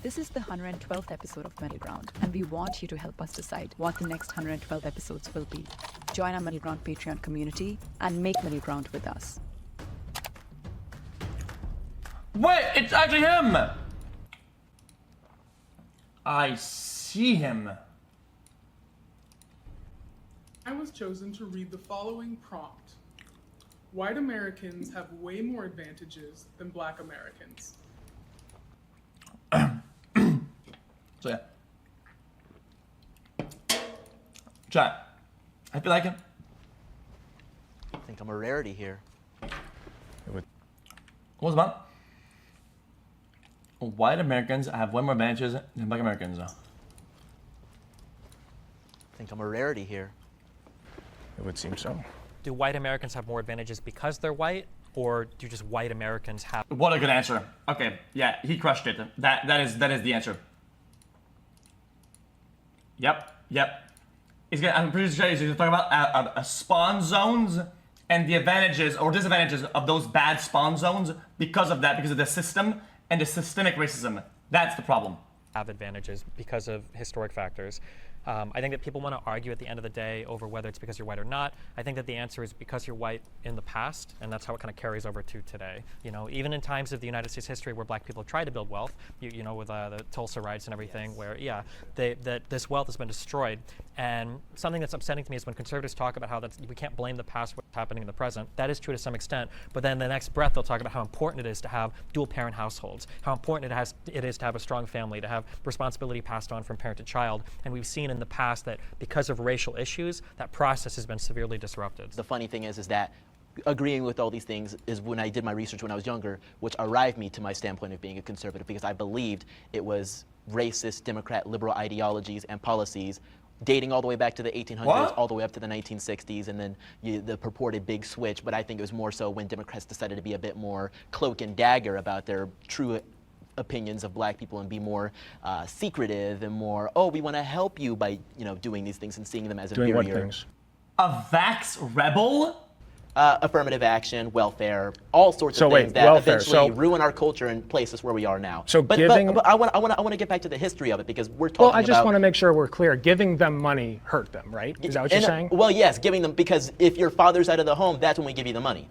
This is the 112th episode of Middle Ground, and we want you to help us decide what the next 112 episodes will be. Join our Middle Ground Patreon community and make Middle Ground with us. Wait, it's actually him! I see him. I was chosen to read the following prompt. White Americans have way more advantages than Black Americans. So yeah. Chat. I feel like it. I think I'm a rarity here. What was it about? White Americans have way more advantages than Black Americans. I think I'm a rarity here. It would seem so. Do white Americans have more advantages because they're white, or do just white Americans have? What a good answer. Okay, yeah, he crushed it. That is the answer. Yep. I'm pretty sure he's going to talk about spawn zones and the advantages or disadvantages of those bad spawn zones because of the system and the systemic racism. That's the problem. Have advantages because of historic factors. I think that people want to argue at the end of the day over whether it's because you're white or not. I think that the answer is because you're white in the past, and that's how it kind of carries over to today. You know, even in times of the United States history where Black people tried to build wealth, you know, with the Tulsa riots and everything, where this wealth has been destroyed. And something that's upsetting to me is when conservatives talk about how we can't blame the past for what's happening in the present. That is true to some extent, but then the next breath they'll talk about how important it is to have dual-parent households, how important it is to have a strong family, to have responsibility passed on from parent to child. And we've seen in the past that because of racial issues, that process has been severely disrupted. The funny thing is that agreeing with all these things is when I did my research when I was younger, which arrived me to my standpoint of being a conservative, because I believed it was racist, Democrat, liberal ideologies and policies dating all the way back to the 1800s, all the way up to the 1960s, and then the purported big switch. But I think it was more so when Democrats decided to be a bit more cloak and dagger about their true opinions of Black people and be more secretive and more, oh, we want to help you by, you know, doing these things and seeing them as inferior. Doing what things? A vax rebel? Affirmative action, welfare, all sorts of things that eventually ruin our culture and place us where we are now. So but I want to get back to the history of it, because we're talking about... Well, I just want to make sure we're clear. Giving them money hurt them, right? Is that what you're saying? Well, yes, giving them, because if your father's out of the home, that's when we give you the money.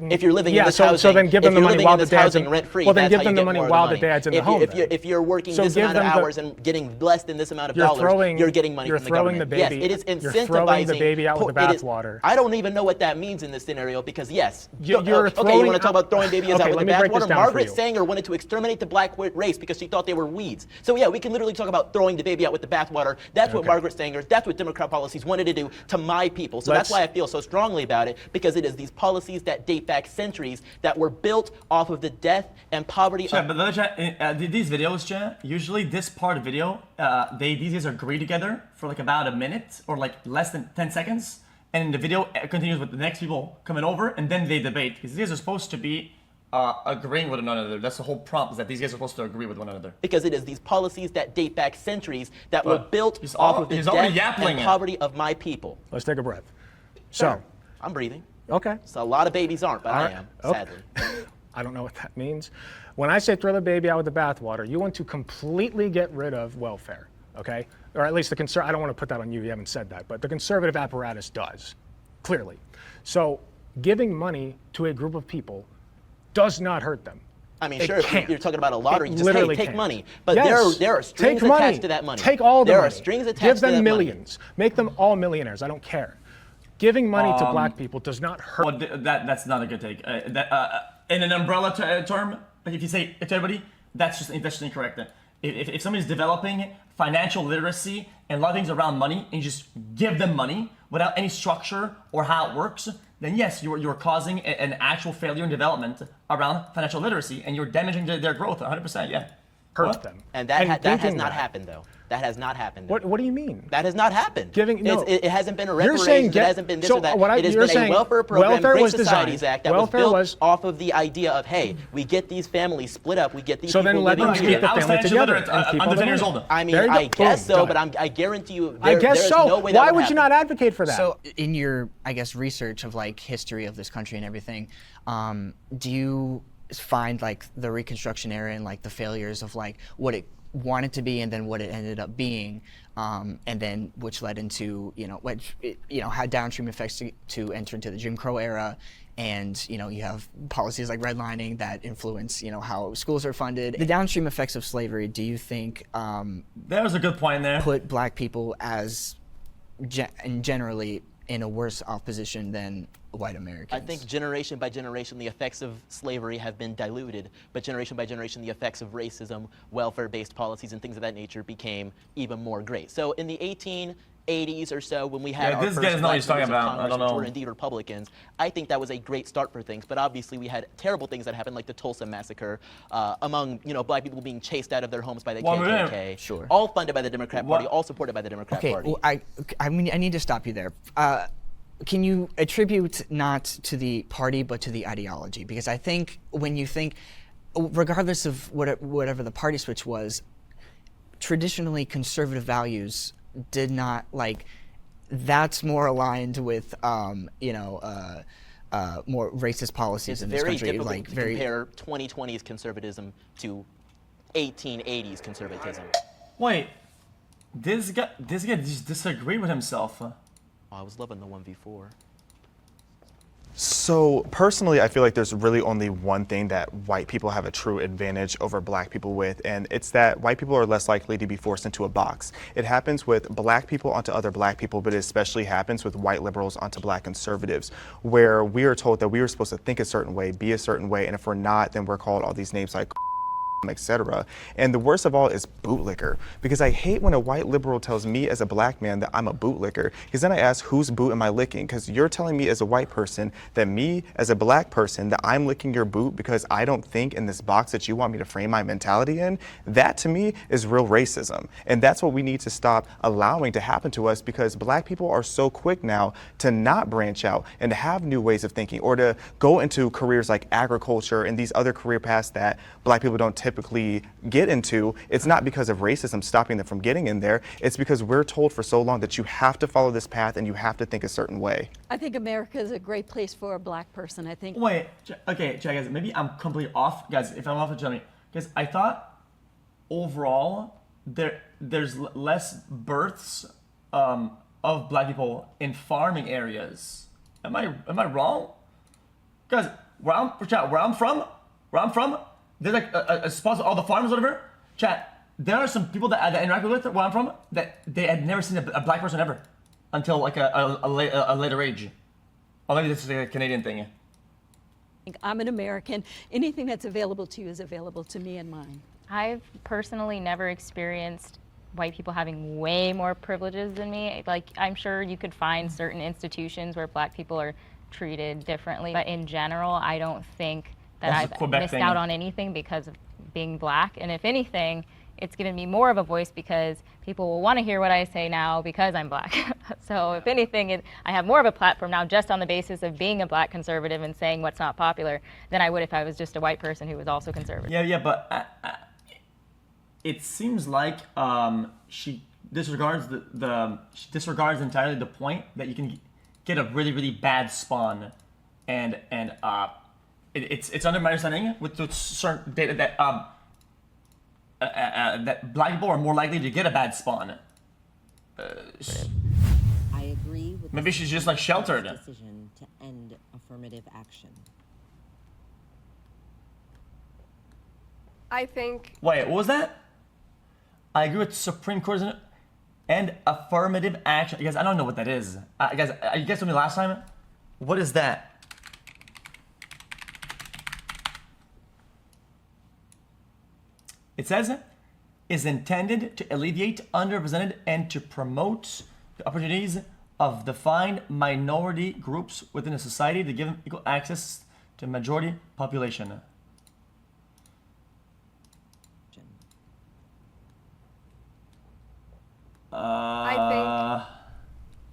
If you're living in this housing, so then give them the money while the dad's rent-free, well, then give them the money while the dad's in the home. If you're working this amount of hours and getting less than this amount of dollars, you're getting money from the government. Yes, it is incentivizing. You're throwing the baby out with the bathwater. I don't even know what that means in this scenario, because yes, you're okay, you want to talk about throwing babies out with the bathwater? Margaret for Sanger wanted to exterminate the Black race because she thought they were weeds. So yeah, we can literally talk about throwing the baby out with the bathwater. That's what Margaret Sanger, that's what Democrat policies wanted to do to my people. So that's why I feel so strongly about it, because it is these policies that date back centuries that were built off of the death and poverty of... But these videos, Chat, usually this part of video, these guys agree together for like about a minute or like less than 10 seconds. And the video continues with the next people coming over, and then they debate. Because these guys are supposed to be agreeing with one another. That's the whole prompt, is that these guys are supposed to agree with one another. Because it is these policies that date back centuries that were built off of the death and poverty of my people. Let's take a breath. So, I'm breathing. Okay. So a lot of babies aren't, but I am, sadly. I don't know what that means. When I say throw the baby out with the bathwater, you want to completely get rid of welfare, okay? Or at least I don't want to put that on you haven't said that, but the conservative apparatus does, clearly. So giving money to a group of people does not hurt them. I mean, sure, if you're talking about a lottery, you just, hey, take money. But yes. there are strings attached to that money. Take all the money. There are strings attached to that money. Give them millions. Make them all millionaires. I don't care. Giving money to Black people does not hurt. Well, that's not a good take. In an umbrella term, like if you say it to everybody, that's just incorrect. If somebody's developing financial literacy and a lot of things around money, and you just give them money without any structure or how it works, then yes, you're causing an actual failure in development around financial literacy, and you're damaging their growth 100%. Yeah. Hurt them. And that has not happened, though. That has not happened. What do you mean? That has not happened. It hasn't been a reparations, it hasn't been this or that. It has been a welfare program, Great Societies Act, that was built off of the idea of, hey, we get these families split up, we get these people living together. So then let them keep the family together and keep under 10 years old. I mean, I guess so, but I guarantee you there's no way that Why would you not advocate for that? So in your, I guess, research of like history of this country and everything, do you find like the Reconstruction era and like the failures of like what it wanted to be and then what it ended up being, and then which led into had downstream effects to enter into the Jim Crow era. And you have policies like redlining that influence how schools are funded. The downstream effects of slavery, do you think That was a good point there. put black people as generally in a worse off position than white Americans? I think generation by generation, the effects of slavery have been diluted, but generation by generation, the effects of racism, welfare-based policies, and things of that nature became even more great. So in the 1880s or so, when we had our this first guy doesn't know what he's black talking members of about. I Congress, don't which know. were indeed Republicans, I think that was a great start for things. But obviously, we had terrible things that happened, like the Tulsa massacre, among black people being chased out of their homes by the Well, KKK. Sure. All funded by the Democrat Party, What? all supported by the Democrat Okay, Party. well, I need to stop you there. Can you attribute not to the party but to the ideology? Because I think when you think, regardless of whatever the party switch was, traditionally conservative values did not that's more aligned with more racist policies It's in this very country. difficult to compare 2020's conservatism to 1880s conservatism. Wait, this guy just disagreed with himself. Oh, I was loving the 1v4. So personally, I feel like there's really only one thing that white people have a true advantage over black people with, and it's that white people are less likely to be forced into a box. It happens with black people onto other black people, but it especially happens with white liberals onto black conservatives, where we are told that we are supposed to think a certain way, be a certain way, and if we're not, then we're called all these names like etc. And the worst of all is bootlicker, because I hate when a white liberal tells me as a black man that I'm a bootlicker, because then I ask, whose boot am I licking? Because you're telling me as a white person that me as a black person that I'm licking your boot because I don't think in this box that you want me to frame my mentality in. That to me is real racism, and that's what we need to stop allowing to happen to us, because black people are so quick now to not branch out and to have new ways of thinking, or to go into careers like agriculture and these other career paths that black people don't typically get into. It's not because of racism stopping them from getting in there. It's because we're told for so long that you have to follow this path and you have to think a certain way. I think America is a great place for a black person. I think. Wait, okay, check, guys. Maybe I'm completely off, guys. If I'm off, tell me. Because I thought overall there's less births of black people in farming areas. Am I wrong? Guys, where I'm from, there's like a spot with all the farmers, whatever. Chat, there are some people that I interact with where I'm from that they had never seen a black person ever until like a later age. Or maybe this is a Canadian thing. I'm an American. Anything that's available to you is available to me and mine. I've personally never experienced white people having way more privileges than me. Like, I'm sure you could find certain institutions where black people are treated differently, but in general, I don't think that That's a I've Quebec missed thing. out on anything because of being black. And if anything, it's given me more of a voice because people will want to hear what I say now because I'm black. So if anything, I have more of a platform now just on the basis of being a black conservative and saying what's not popular than I would if I was just a white person who was also conservative. Yeah, but it seems like she disregards she disregards entirely the point that you can get a really, really bad spawn, and it's under my understanding with certain data that that black people are more likely to get a bad spawn. I agree with Maybe the she's just like sheltered. decision to end affirmative action. I think Wait, what was that? I agree with Supreme Court and affirmative action. You guys, I don't know what that is. Guys, you guys told me last time. What is that? It says, is intended to alleviate underrepresented and to promote the opportunities of defined minority groups within a society to give them equal access to majority population. I'm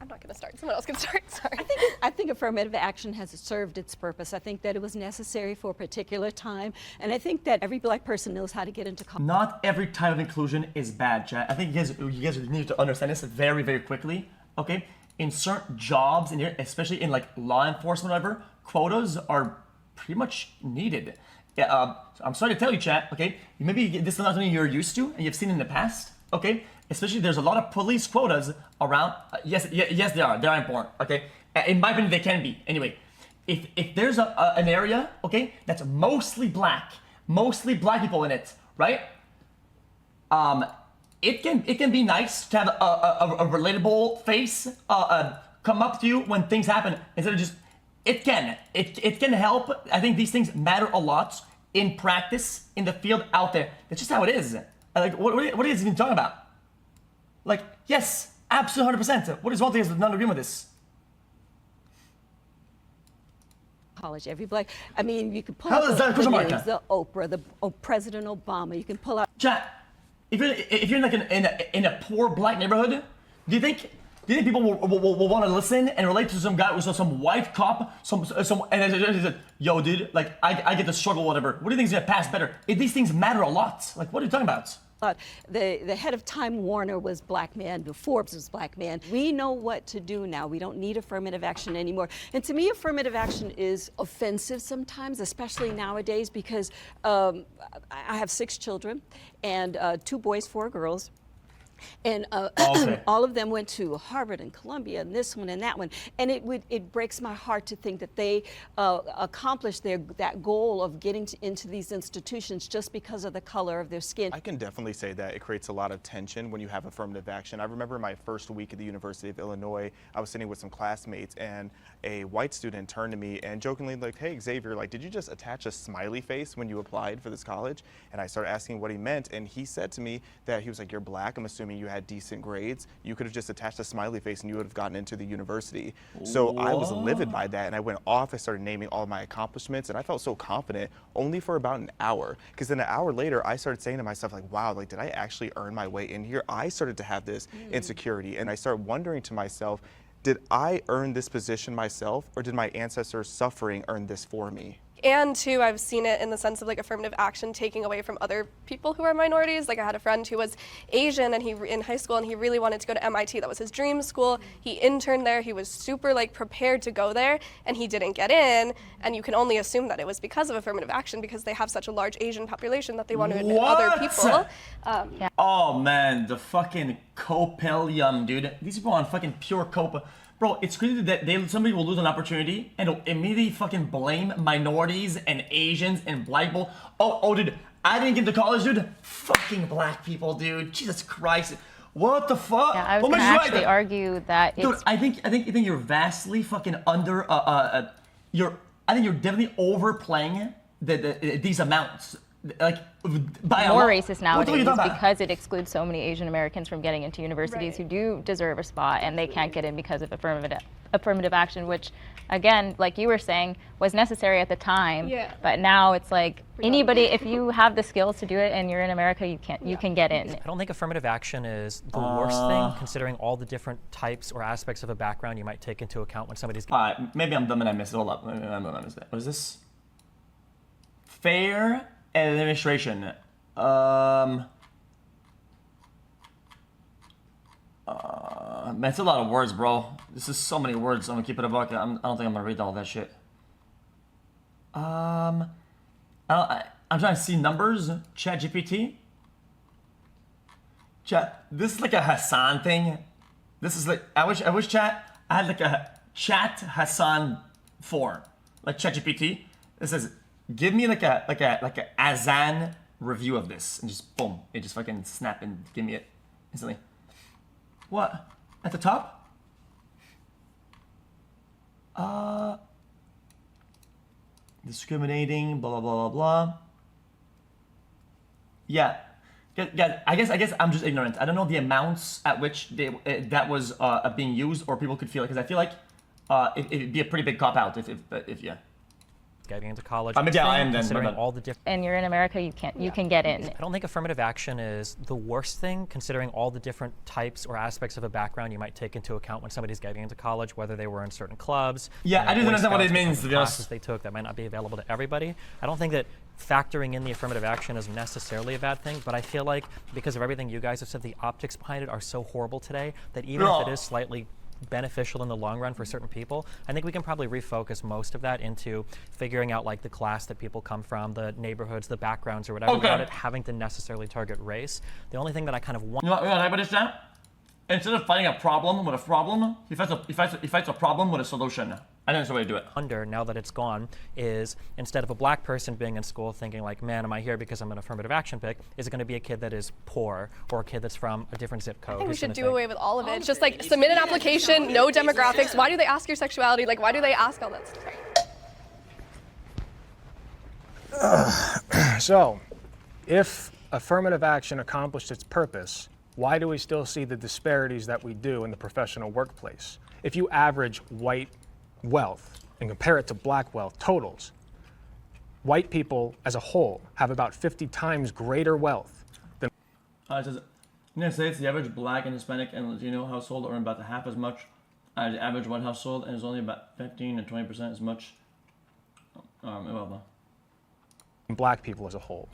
not going to start. Someone else can start. Sorry. I think affirmative action has served its purpose. I think that it was necessary for a particular time, and I think that every black person knows how to get into college. Not every type of inclusion is bad, chat. I think you guys need to understand this very, very quickly. Okay, in certain jobs, in here, especially in like law enforcement, whatever, quotas are pretty much needed. I'm sorry to tell you, chat. Okay, maybe this is not something you're used to and you've seen in the past. Okay, especially there's a lot of police quotas around. Yes, they are. They are important. Okay, in my opinion, they can be. Anyway, if there's an area, okay, that's mostly black people in it, right? It can be nice to have a relatable face come up to you when things happen instead of just. It can help. I think these things matter a lot in practice in the field out there. That's just how it is. Like what are you even talking about? Like yes, absolutely 100%. What is one thing is not agreeing with this? College, every black. I mean, you can pull How out is that the question mark? news, the Oprah, President Obama. You can pull out. Chat. If you're like in a poor black neighborhood, do you think people will want to listen and relate to some guy with some white cop, and he said, yo, dude, like I get the struggle, whatever. What do you think is gonna pass better? These things matter a lot. Like, what are you talking about? The head of Time Warner was black man, Forbes was black man. We know what to do now. We don't need affirmative action anymore. And to me, affirmative action is offensive sometimes, especially nowadays, because I have 6 children and 2 boys, 4 girls. And all of them went to Harvard and Columbia and this one and that one. And it breaks my heart to think that they accomplished that goal of getting into these institutions just because of the color of their skin. I can definitely say that it creates a lot of tension when you have affirmative action. I remember my first week at the University of Illinois, I was sitting with some classmates and a white student turned to me and jokingly like, hey Xavier, like, did you just attach a smiley face when you applied for this college? And I started asking what he meant, and he said to me that he was like, you're black, I'm assuming you had decent grades, you could have just attached a smiley face and you would have gotten into the university. So I was livid by that, and I went off, I started naming all of my accomplishments, and I felt so confident only for about an hour, because then an hour later I started saying to myself like, wow, like, did I actually earn my way in here? I started to have this insecurity, and I started wondering to myself, did I earn this position myself, or did my ancestors' suffering earn this for me? And too, I've seen it in the sense of like affirmative action taking away from other people who are minorities. Like I had a friend who was Asian and he in high school and he really wanted to go to MIT. That was his dream school. He interned there. He was super like prepared to go there and he didn't get in. And you can only assume that it was because of affirmative action because they have such a large Asian population that they want to admit other people. Yeah. Oh man, the fucking copium, dude. These people are on fucking pure copa. Bro, it's crazy that somebody will lose an opportunity and they'll immediately fucking blame minorities and Asians and black people. Oh, dude, I didn't get to college, dude. Fucking black people, dude. Jesus Christ. What the fuck? Yeah, I was gonna actually argue that dude, it's... I think you're vastly fucking under. I think you're definitely overplaying these amounts. Like by more racist nowadays because it excludes so many Asian Americans from getting into universities who do deserve a spot and they can't get in because of affirmative action, which again, like you were saying, was necessary at the time. Yeah. But now it's like anybody, if you have the skills to do it and you're in America, you can get in. I don't think affirmative action is the worst thing, considering all the different types or aspects of a background you might take into account when somebody's. Maybe I'm dumb and I missed it. Hold up. Maybe I'm dumb and I missed it. What is this? Fair administration. That's a lot of words, bro. This is so many words. I'm gonna keep it a buck. I don't think I'm gonna read all that shit. I'm trying to see numbers. ChatGPT. Chat. This is like a Hassan thing. This is like I wish chat. I had like a Chat Hassan 4, like ChatGPT. This says, give me like a Azan review of this, and just boom, it just fucking snap and give me it instantly. What? At the top? Discriminating, blah blah blah blah blah. Yeah. I guess I'm just ignorant. I don't know the amounts at which that was being used, or people could feel it, because I feel like it'd be a pretty big cop out if yeah. Getting into college. Maybe I am then. Considering all the different. And you're in America, you can get in. I don't think affirmative action is the worst thing, considering all the different types or aspects of a background you might take into account when somebody's getting into college, whether they were in certain clubs. Yeah, I don't understand what it means. The classes they took that might not be available to everybody. I don't think that factoring in the affirmative action is necessarily a bad thing, but I feel like because of everything you guys have said, the optics behind it are so horrible today that even if it is slightly beneficial in the long run for certain people, I think we can probably refocus most of that into figuring out like the class that people come from, the neighborhoods, the backgrounds or whatever, without it having to necessarily target race. The only thing that I kind of want— You know what I this down? Instead of fighting a problem with a problem, he fights a problem with a solution. I think that's the way to do it. Under, now that it's gone, is instead of a black person being in school thinking like, man, am I here because I'm an affirmative action pick, is it going to be a kid that is poor or a kid that's from a different zip code? I think we should do away with all of it. It's just like submit an application, no demographics. Why do they ask your sexuality? Like, why do they ask all that stuff? So, if affirmative action accomplished its purpose, why do we still see the disparities that we do in the professional workplace? If you average white wealth and compare it to black wealth totals, white people as a whole have about 50 times greater wealth than— it says, in the United States, the average black and Hispanic and Latino household earn about half as much as the average white household, and is only about 15 to 20% as much black people as a whole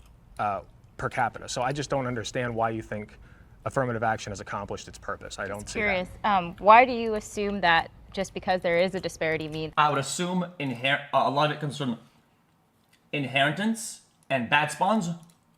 per capita. So I just don't understand why you think affirmative action has accomplished its purpose. I don't see Curious. Why do you assume that just because there is a disparity means— I would assume a lot of it comes from inheritance and bad spawns.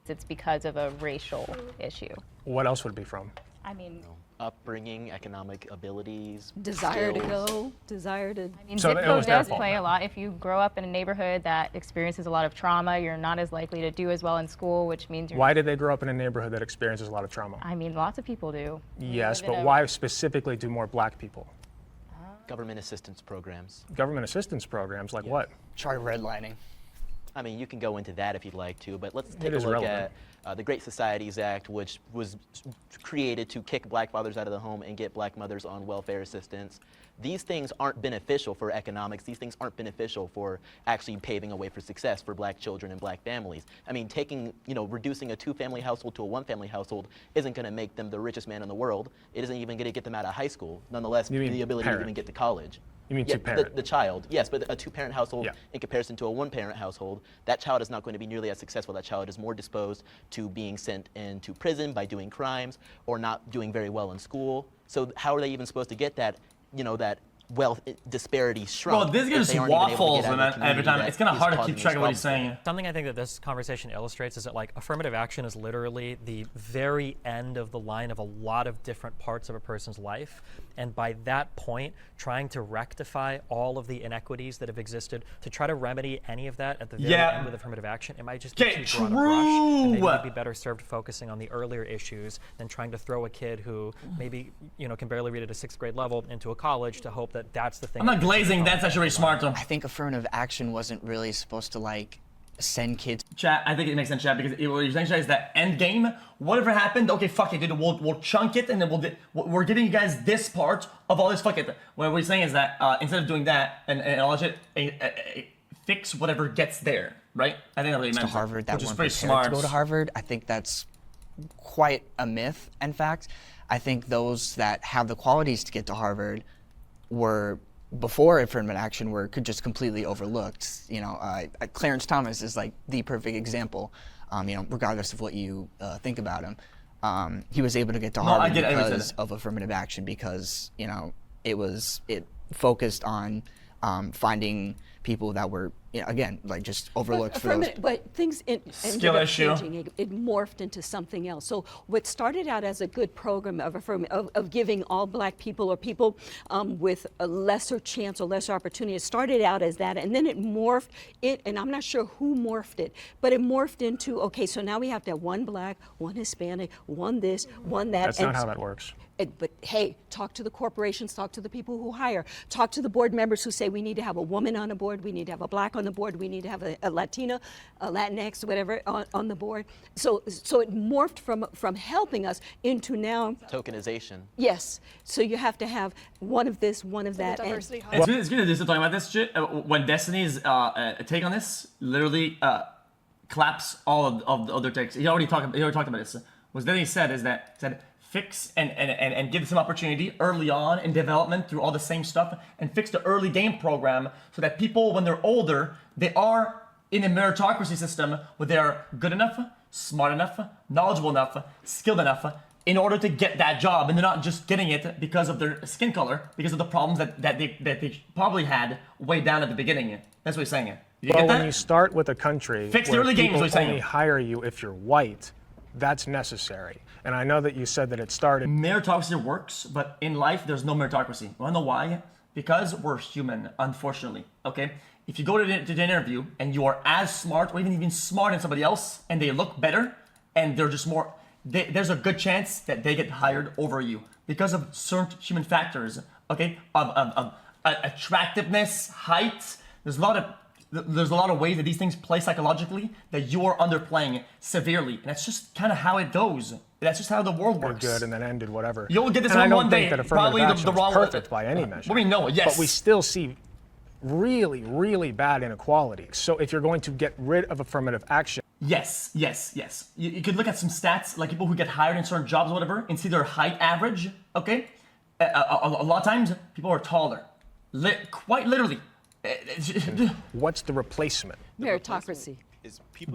It's because of a racial issue. What else would it be from? I mean, upbringing, economic abilities, Desire to skills. go, desire to. I mean, So zip it code was their does fault play then. a lot. If you grow up in a neighborhood that experiences a lot of trauma, you're not as likely to do as well in school, which means you're— Why did they grow up in a neighborhood that experiences a lot of trauma? I mean, lots of people do. Yes, live in but a— why specifically do more black people? Government assistance programs. Government assistance programs, like what? Try redlining. I mean, you can go into that if you'd like to, but let's take It a is look relevant. at the Great Societies Act, which was created to kick black fathers out of the home and get black mothers on welfare assistance. These things aren't beneficial for economics. These things aren't beneficial for actually paving a way for success for black children and black families. I mean, reducing a two-family household to a one-family household isn't going to make them the richest man in the world. It isn't even going to get them out of high school. Nonetheless, You mean the ability parent. to even get to college. You mean Yeah, two-parent? the child, yes, but a two-parent household Yeah. in comparison to a one-parent household, that child is not going to be nearly as successful. That child is more disposed to being sent into prison by doing crimes or not doing very well in school. So how are they even supposed to get that, that wealth disparity shrunk? Bro, this if guy just they aren't even able to waffles, get out of man, the community every time. that It's kind of is hard to causing keep track these of what he's problems for them? saying. Something I think that this conversation illustrates is that like affirmative action is literally the very end of the line of a lot of different parts of a person's life. And by that point, trying to rectify all of the inequities that have existed, to try to remedy any of that at the very Yeah. end with affirmative action, it might just be Okay, too broad a brush. And maybe true. we'd be better served focusing on the earlier issues than trying to throw a kid who maybe can barely read at a 6th grade level into a college to hope that that's the thing. I'm not glazing. That's actually very smart. I think affirmative action wasn't really supposed to like send kids. Chat, I think it makes sense, chat, because what you're saying, chat, is that end game, whatever happened, okay, fuck it, dude, we'll chunk it, and then we're giving you guys this part of all this, fuck it. What we're saying is that instead of doing that and all that shit, fix whatever gets there, right? I think that really To meant Harvard that which is weren't pretty prepared smart. to go to Harvard. I think that's quite a myth. In fact, I think those that have the qualities to get to Harvard were before affirmative action could just completely overlooked. Clarence Thomas is like the perfect example. Regardless of what you think about him, he was able to get to Harvard because of affirmative action because it focused on finding people that were again like just overlooked for those. But things Skill ended up issue. changing. It morphed into something else. So what started out as a good program of giving all black people or people with a lesser chance or lesser opportunity, it started out as that, and then it morphed and I'm not sure who morphed it, but it morphed into, okay, so now we have to have one black, one Hispanic, one this, one that. That's not how that works. But hey, talk to the corporations, talk to the people who hire, talk to the board members who say we need to have a woman on the board, we need to have a black on the board, we need to have a Latina, a Latinx, whatever on the board. So it morphed from helping us into now Tokenization. Yes. So you have to have one of this, one of that. Diversity. It's good that this is talking about this shit. When Destiny's take on this literally collapse all of the other takes. He already talked about this. What Destiny said is that fix and give some opportunity early on in development through all the same stuff, and fix the early game program so that people, when they're older, they are in a meritocracy system where they're good enough, smart enough, knowledgeable enough, skilled enough in order to get that job, and they're not just getting it because of their skin color, because of the problems that they probably had way down at the beginning. That's what he's saying. You Well, get that? when you start with a country Fix the where early games, people what he's saying. only hire you if you're white, that's necessary. And I know that you said that it started. Meritocracy works, but in life, there's no meritocracy. You wanna know why? Because we're human, unfortunately, okay? If you go to the interview and you are as smart or even smart than somebody else and they look better and they're just more, there's a good chance that they get hired over you because of certain human factors, okay? Of attractiveness, height. There's a lot of ways that these things play psychologically that you are underplaying severely. And that's just kind of how it goes. That's just how the world works. Good and then ended whatever. You'll get this and on I don't one day. think that affirmative Probably action the is wrong perfect by any measure. Well, we know, yes. But we still see really, really bad inequality. So if you're going to get rid of affirmative action. Yes. You could look at some stats, like people who get hired in certain jobs or whatever, and see their height average, okay? A lot of times, people are taller. Quite literally. What's the replacement? Meritocracy.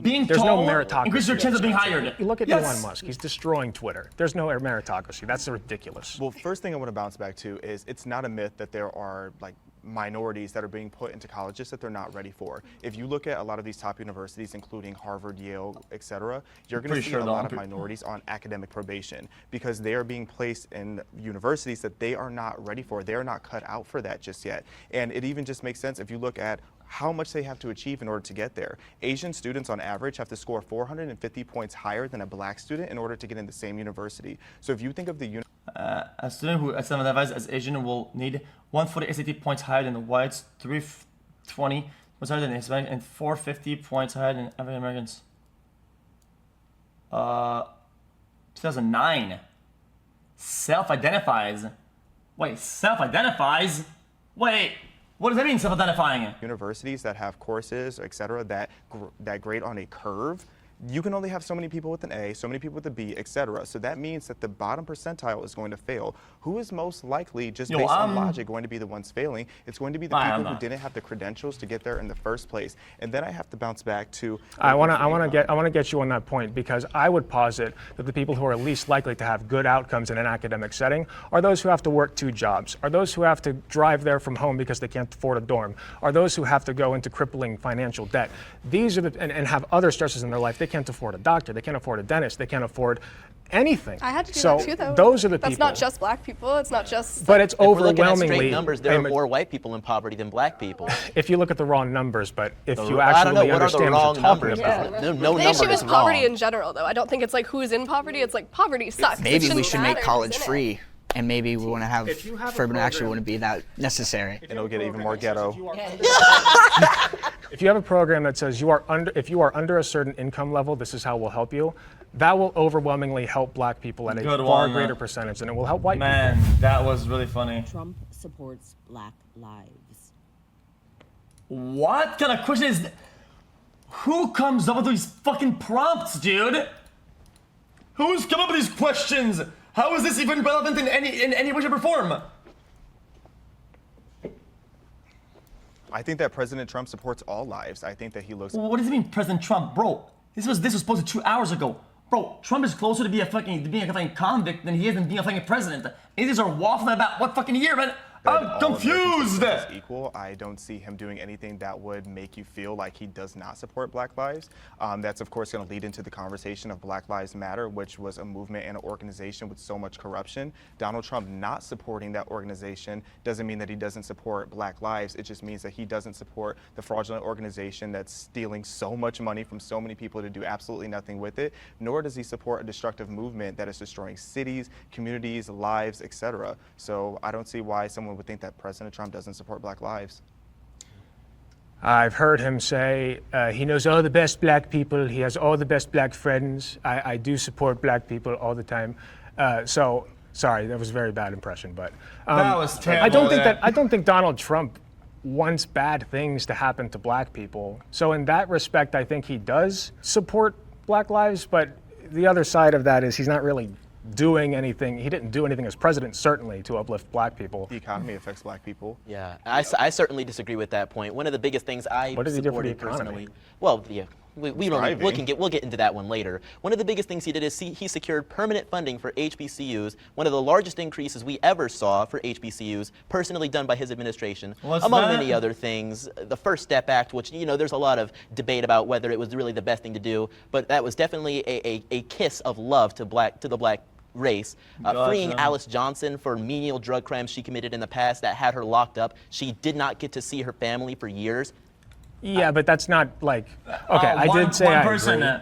Being There's tall no meritocracy. increases your chance of being hired. You look at Yes. Elon Musk. He's destroying Twitter. There's no meritocracy. That's ridiculous. Well, first thing I want to bounce back to is it's not a myth that there are like minorities that are being put into colleges that they're not ready for. If you look at a lot of these top universities, including Harvard, Yale, etc., you're going to see a lot of minorities on academic probation because they are being placed in universities that they are not ready for. They are not cut out for that just yet. And it even just makes sense if you look at how much they have to achieve in order to get there. Asian students on average have to score 450 points higher than a black student in order to get in the same university. So if you think of the a student who identifies as Asian will need 140 SAT points higher than the whites, 320 points higher than Hispanic, and 450 points higher than African Americans. 2009. Self-identifies. Wait, self-identifies? Wait. What does that mean, self-identifying? Universities that have courses, etc., that grade on a curve, you can only have so many people with an A, so many people with a B, etc. So that means that the bottom percentile is going to fail. Who is most likely, just based on logic, going to be the ones failing? It's going to be the people who didn't have the credentials to get there in the first place. And then I have to bounce back to. I want to get you on that point because I would posit that the people who are least likely to have good outcomes in an academic setting are those who have to work 2 jobs, are those who have to drive there from home because they can't afford a dorm, are those who have to go into crippling financial debt. These are and have other stresses in their life. They can't afford a doctor, they can't afford a dentist, they can't afford anything. I had to do so that too, though. Those are the That's people. not just black people. It's not just. But it's If we're looking at overwhelmingly. straight numbers, there are more white people in poverty than black people. If you look at the raw numbers, but if you I don't know, actually what are the understand what wrong you're talking numbers? about. No The number issue is is poverty wrong. in general, though. I don't think it's like who's in poverty. It's like poverty sucks. It Maybe we shouldn't should make matter college who's in it. free, and maybe we want to have If you have a affirmative action program- wouldn't be that necessary. And it'll get even more ghetto. If you have a program that says if you are under a certain income level, this is how we'll help you, that will overwhelmingly help black people at a Good far one. greater percentage than it will help white Man, that was really funny. Trump supports black lives. What kind of question is? Who comes up with these fucking prompts, dude? Who's come up with these questions? How is this even relevant in any way, shape, or form? I think that President Trump supports all lives. I think that he looks. Well, what does it mean, President Trump, bro? This was posted 2 hours ago, bro. Trump is closer to being a fucking convict than he is in being a fucking president. And these are waffling about what fucking year, man? I'm confused. Equal. I don't see him doing anything that would make you feel like he does not support Black Lives. That's of course going to lead into the conversation of Black Lives Matter, which was a movement and an organization with so much corruption. Donald Trump not supporting that organization doesn't mean that he doesn't support Black lives. It just means that he doesn't support the fraudulent organization that's stealing so much money from so many people to do absolutely nothing with it. Nor does he support a destructive movement that is destroying cities, communities, lives, etc. So I don't see why someone would think that President Trump doesn't support Black lives. I've heard him say he knows all the best black people. He has all the best black friends. I do support black people all the time. So sorry, that was a very bad impression, but That was terrible. I don't think Donald Trump wants bad things to happen to black people. So in that respect, I think he does support Black lives. But the other side of that is he's not really doing anything. He didn't do anything as president, certainly, to uplift black people. The economy affects black people. Yeah, I certainly disagree with that point. One of the biggest things I What does he do for the supported economy? personally, well, we'll get into that one later. One of the biggest things he did is he secured permanent funding for HBCUs, one of the largest increases we ever saw for HBCUs, personally done by his administration, among many other things. The First Step Act, which, there's a lot of debate about whether it was really the best thing to do, but that was definitely a kiss of love to the black race. Freeing Alice Johnson for menial drug crimes she committed in the past that had her locked up. She did not get to see her family for years. Yeah, but that's not like, okay, I did say I agree.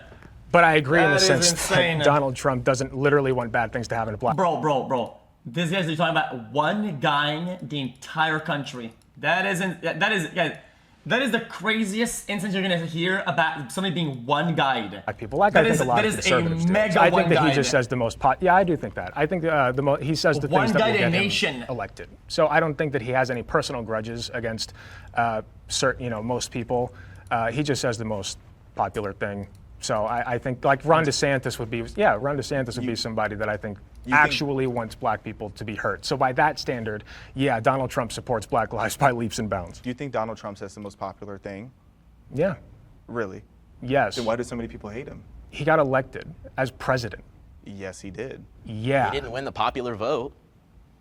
But I agree in the sense that Donald Trump doesn't literally want bad things to happen to black people. Bro. This guy's talking about one guy the entire country. That is the craziest instance you're gonna hear about somebody being one guide. People, I think a lot of conservatives do. So I think that he just says the most. Yeah, I do think that. I think he says the things that will get him elected. So I don't think that he has any personal grudges against most people. He just says the most popular thing. So I think like Ron DeSantis would be somebody that I think actually wants black people to be hurt. So by that standard, yeah, Donald Trump supports Black lives by leaps and bounds. Do you think Donald Trump says the most popular thing? Yeah. Really? Yes. Then why do so many people hate him? He got elected as president. Yes, he did. Yeah. He didn't win the popular vote.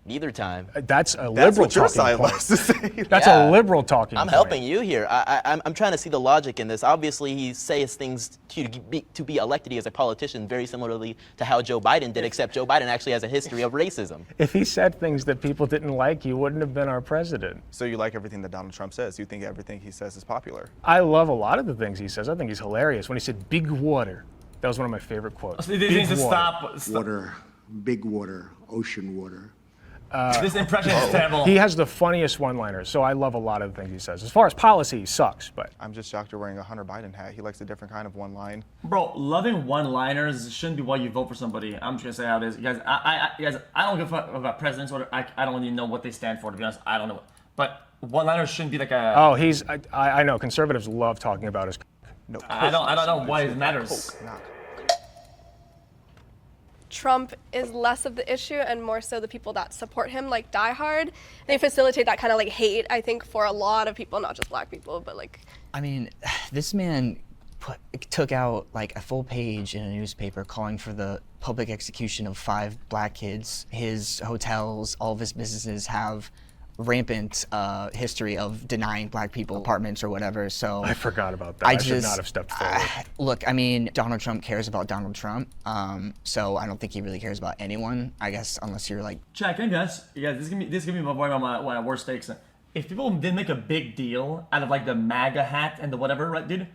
Neither time. That's a liberal talking point. To say. That's a liberal talking point. I'm helping you here. I'm trying to see the logic in this. Obviously, he says things to be elected as a politician very similarly to how Joe Biden did, except Joe Biden actually has a history of racism. If he said things that people didn't like, he wouldn't have been our president. So you like everything that Donald Trump says? You think everything he says is popular? I love a lot of the things he says. I think he's hilarious. When he said big water, that was one of my favorite quotes. Big water. Stop. Water, big water, ocean water. This impression is terrible. He has the funniest one-liners, so I love a lot of the things he says. As far as policy, he sucks, but... I'm just shocked you're wearing a Hunter Biden hat. He likes a different kind of one-line. Bro, loving one-liners shouldn't be why you vote for somebody. I'm just gonna say how it is. Guys, I don't give a fuck about presidents. I don't even know what they stand for, to be honest. I don't know. But one-liners shouldn't be like a... Oh, I know. Conservatives love talking about his... No, I don't know why it matters. Trump is less of the issue and more so the people that support him, like Die Hard. They facilitate that kind of like hate, I think, for a lot of people, not just black people, but like... I mean, this man took out like a full page in a newspaper calling for the public execution of 5 black kids. His hotels, all of his businesses have rampant history of denying black people apartments or whatever. So I forgot about that. I should not have stepped forward. Look, I mean, Donald Trump cares about Donald Trump, so I don't think he really cares about anyone, I guess, unless you're like... Check in, guys. Yeah, this is gonna be one of my worst takes. If people didn't make a big deal out of like the MAGA hat and the whatever, right, dude,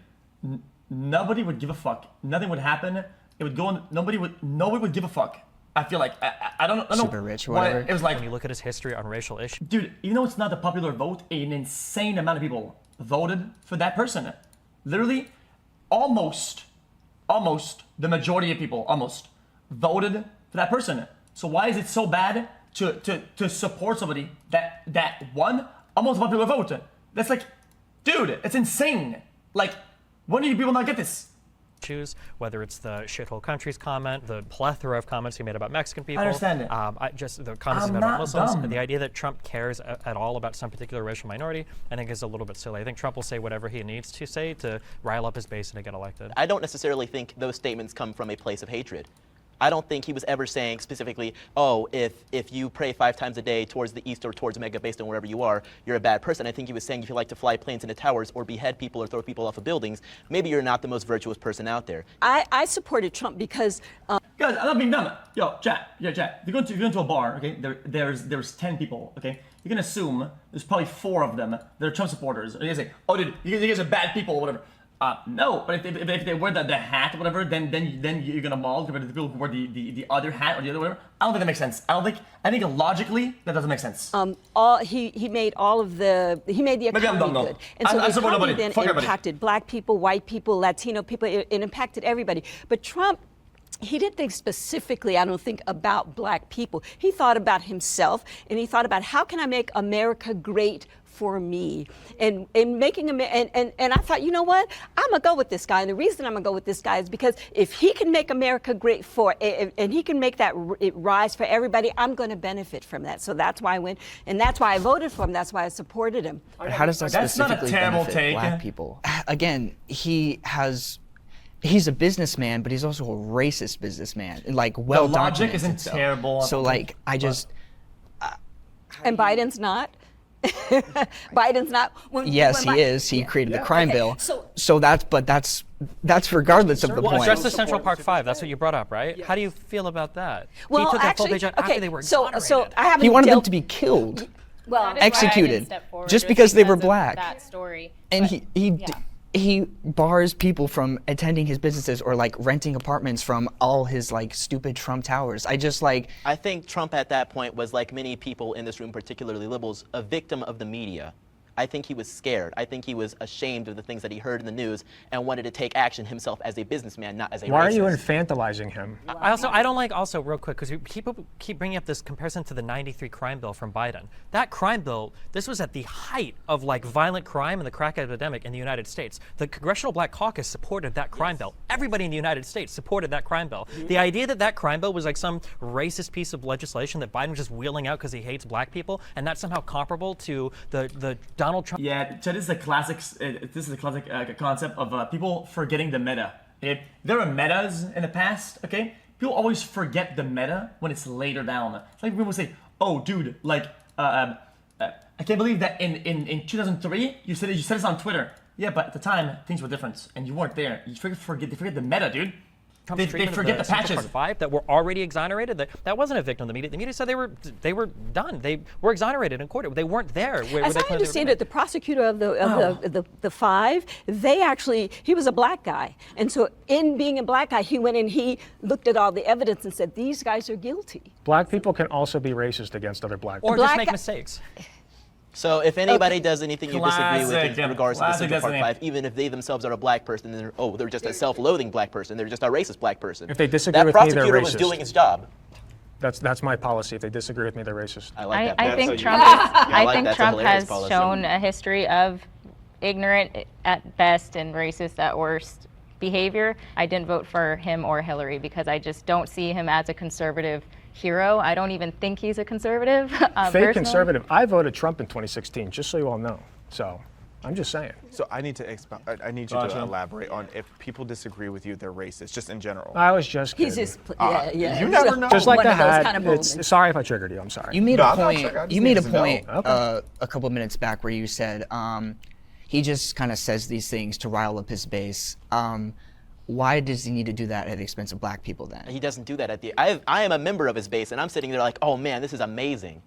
nobody would give a fuck. Nothing would happen. It would go on. Nobody would give a fuck. I feel like I don't know. Super rich or whatever. It was like, when you look at his history on racial issues, dude. Even though it's not the popular vote, an insane amount of people voted for that person. Literally, almost the majority of people voted for that person. So why is it so bad to support somebody that won almost popular vote? That's like, dude, it's insane. Like, when do people not get this? Whether it's the shithole countries comment, the plethora of comments he made about Mexican people. I understand it. Just the comments he made about Muslims. And the idea that Trump cares at all about some particular racial minority, I think is a little bit silly. I think Trump will say whatever he needs to say to rile up his base and to get elected. I don't necessarily think those statements come from a place of hatred. I don't think he was ever saying specifically, oh, if you pray 5 times a day towards the east or towards Mecca, based on wherever you are, you're a bad person. I think he was saying if you like to fly planes into towers or behead people or throw people off of buildings, maybe you're not the most virtuous person out there. I supported Trump because... Guys, I'm not being dumb. Yo, chat. If you go into a bar, okay, there's 10 people, okay? You can assume there's probably 4 of them that are Trump supporters. And you say, oh, dude, you guys are bad people or whatever. No, but if they wear the hat or whatever, then you're gonna maul compared to the people who wear the other hat or the other whatever. I don't think that makes sense. I think logically that doesn't make sense. He made the economy good, and so the economy then impacted black people, white people, Latino people. It impacted everybody. But Trump, he didn't think specifically, I don't think, about black people. He thought about himself, and he thought about how can I make America great for me, and making him, and I thought, you know what, I'm gonna go with this guy, and the reason I'm gonna go with this guy is because if he can make America great and he can make that it rise for everybody, I'm gonna benefit from that. So that's why I went, and that's why I voted for him. That's why I supported him. How does that That's specifically not a terrible benefit take. black people? Again, he has he's a businessman, but he's also a racist businessman, like well The logic documented. isn't terrible. So like, I just. And Biden's not. Biden's not. Yes, he is. He created the crime bill. So that's regardless of the Well, point. address the Central Park Five. That's what you brought up, right? How do you feel about that? Well, he took that full actually, page out okay, after they were so exonerated. I haven't He wanted them dealt- to be killed, Well, That is why I didn't executed, step forward, just because they were of black. That story. and But, he bars people from attending his businesses or like renting apartments from all his like stupid Trump towers. I just like. I think Trump at that point was, like many people in this room, particularly liberals, a victim of the media. I think he was scared. I think he was ashamed of the things that he heard in the news and wanted to take action himself as a businessman, not as a Why racist. are you infantilizing him? I don't like also real quick because people keep bringing up this comparison to the '93 crime bill from Biden. That crime bill, this was at the height of like violent crime and the crack epidemic in the United States. The Congressional Black Caucus supported that crime bill. Everybody in the United States supported that crime bill. The idea that that crime bill was like some racist piece of legislation that Biden was just wheeling out because he hates black people, and that's somehow comparable to the Donald Trump. Yeah, so this is a classic. This is a classic concept of people forgetting the meta. Okay? There are metas in the past. Okay, people always forget the meta when it's later down. It's like people say, "Oh, dude, like, I can't believe that in 2003 you said this on Twitter." Yeah, but at the time things were different, and you weren't there. You forget the meta, dude. They forget the Central patches. Park Five that were already exonerated. That wasn't a victim of the media. The media said they were done. They were exonerated in court. They weren't there. As I understand it, the prosecutor of the five, he was a black guy, and so in being a black guy, he went and he looked at all the evidence and said these guys are guilty. Black people can also be racist against other black people. Or just make mistakes. So if anybody does anything you disagree with in regards to the Classic Central Park designate. Five, even if they themselves are a black person, then they're just a self-loathing black person. They're just a racist black person. If they disagree that with me, they're prosecutor was racist. doing his job. That's my policy. If they disagree with me, they're racist. I like that. I think policy. Trump. I like think that's a Trump hilarious has policy. shown a history of ignorant at best and racist at worst behavior. I didn't vote for him or Hillary because I just don't see him as a conservative hero. I don't even think he's a conservative. Fake personally. conservative. I voted Trump in 2016, just so you all know. So I'm just saying. So I need to I need you to elaborate on if people disagree with you, they're racist, just in general. I was just kidding. He's just yeah. You never know. Just like One the of those hat. kind of moments. Sorry if I triggered you. I'm sorry. You made No, a I'm not point. sure. I just You made a need to know. point Okay. a couple of minutes back where you said he just kind of says these things to rile up his base. Why does he need to do that at the expense of black people then? He doesn't do that at the. I am a member of his base, and I'm sitting there like, oh man, this is amazing.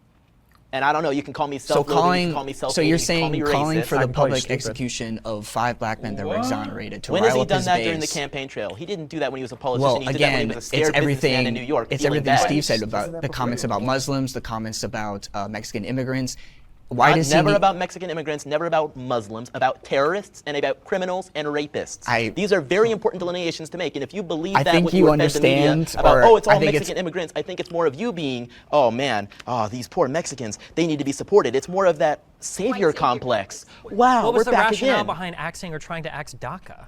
And I don't know. You can call me self-loathing. You can call me self-hating. so you're you can call saying me calling racist. for the I'd call you public stupid. execution of 5 black men that were exonerated to When rile has he up done his that base? during the campaign trail? He didn't do that when he was a politician. Well, he did that when again, he was a it's scared businessman everything. in New York. It's feeling everything bad. Steve said about the comments about Muslims, the comments about Mexican immigrants. Why does he never need- about Mexican immigrants, never about Muslims, about terrorists and about criminals and rapists. These are very important delineations to make. And if you believe I that think when you you offend the media understand, about, or oh, it's I all think Mexican it's- immigrants, I think it's more of you being, oh man, these poor Mexicans, they need to be supported. It's more of that savior complex. Wow, What was we're the back rationale again. behind axing or trying to axe DACA?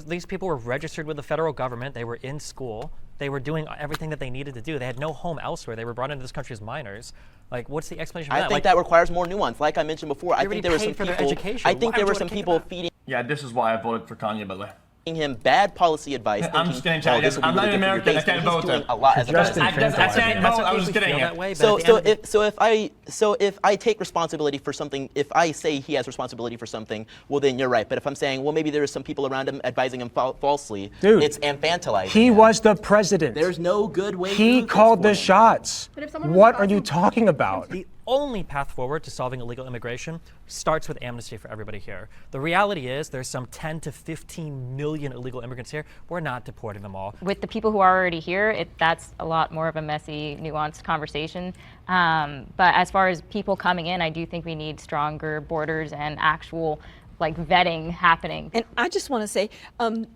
These people were registered with the federal government. They were in school. They were doing everything that they needed to do. They had no home elsewhere. They were brought into this country as minors. Like, what's the explanation for that? I think Like, that requires more nuance. Like I mentioned before, I You think already there were some paid for their people. education. I think Why there would were you some wanna keep people that? feeding Yeah, this is why I voted for Kanye, by the way. him bad policy advice. I'm just kidding, Chad. this will be I'm not really an good for your American. I base, can't but he's vote. doing a lot as a Just president. I can't vote. I was just kidding. That way, but So, at the end of the- so if I take responsibility for something, if I say he has responsibility for something, well then you're right. But if I'm saying, well maybe there are some people around him advising him falsely, Dude, it's infantilizing. He him. was the president. There's no good way. to He do this called for the him. shots. What are you talking about? The only path forward to solving illegal immigration starts with amnesty for everybody here. The reality is there's some 10 to 15 million illegal immigrants here. We're not deporting them all. With the people who are already here, that's a lot more of a messy, nuanced conversation. But as far as people coming in, I do think we need stronger borders and actual vetting happening. And I just want to say,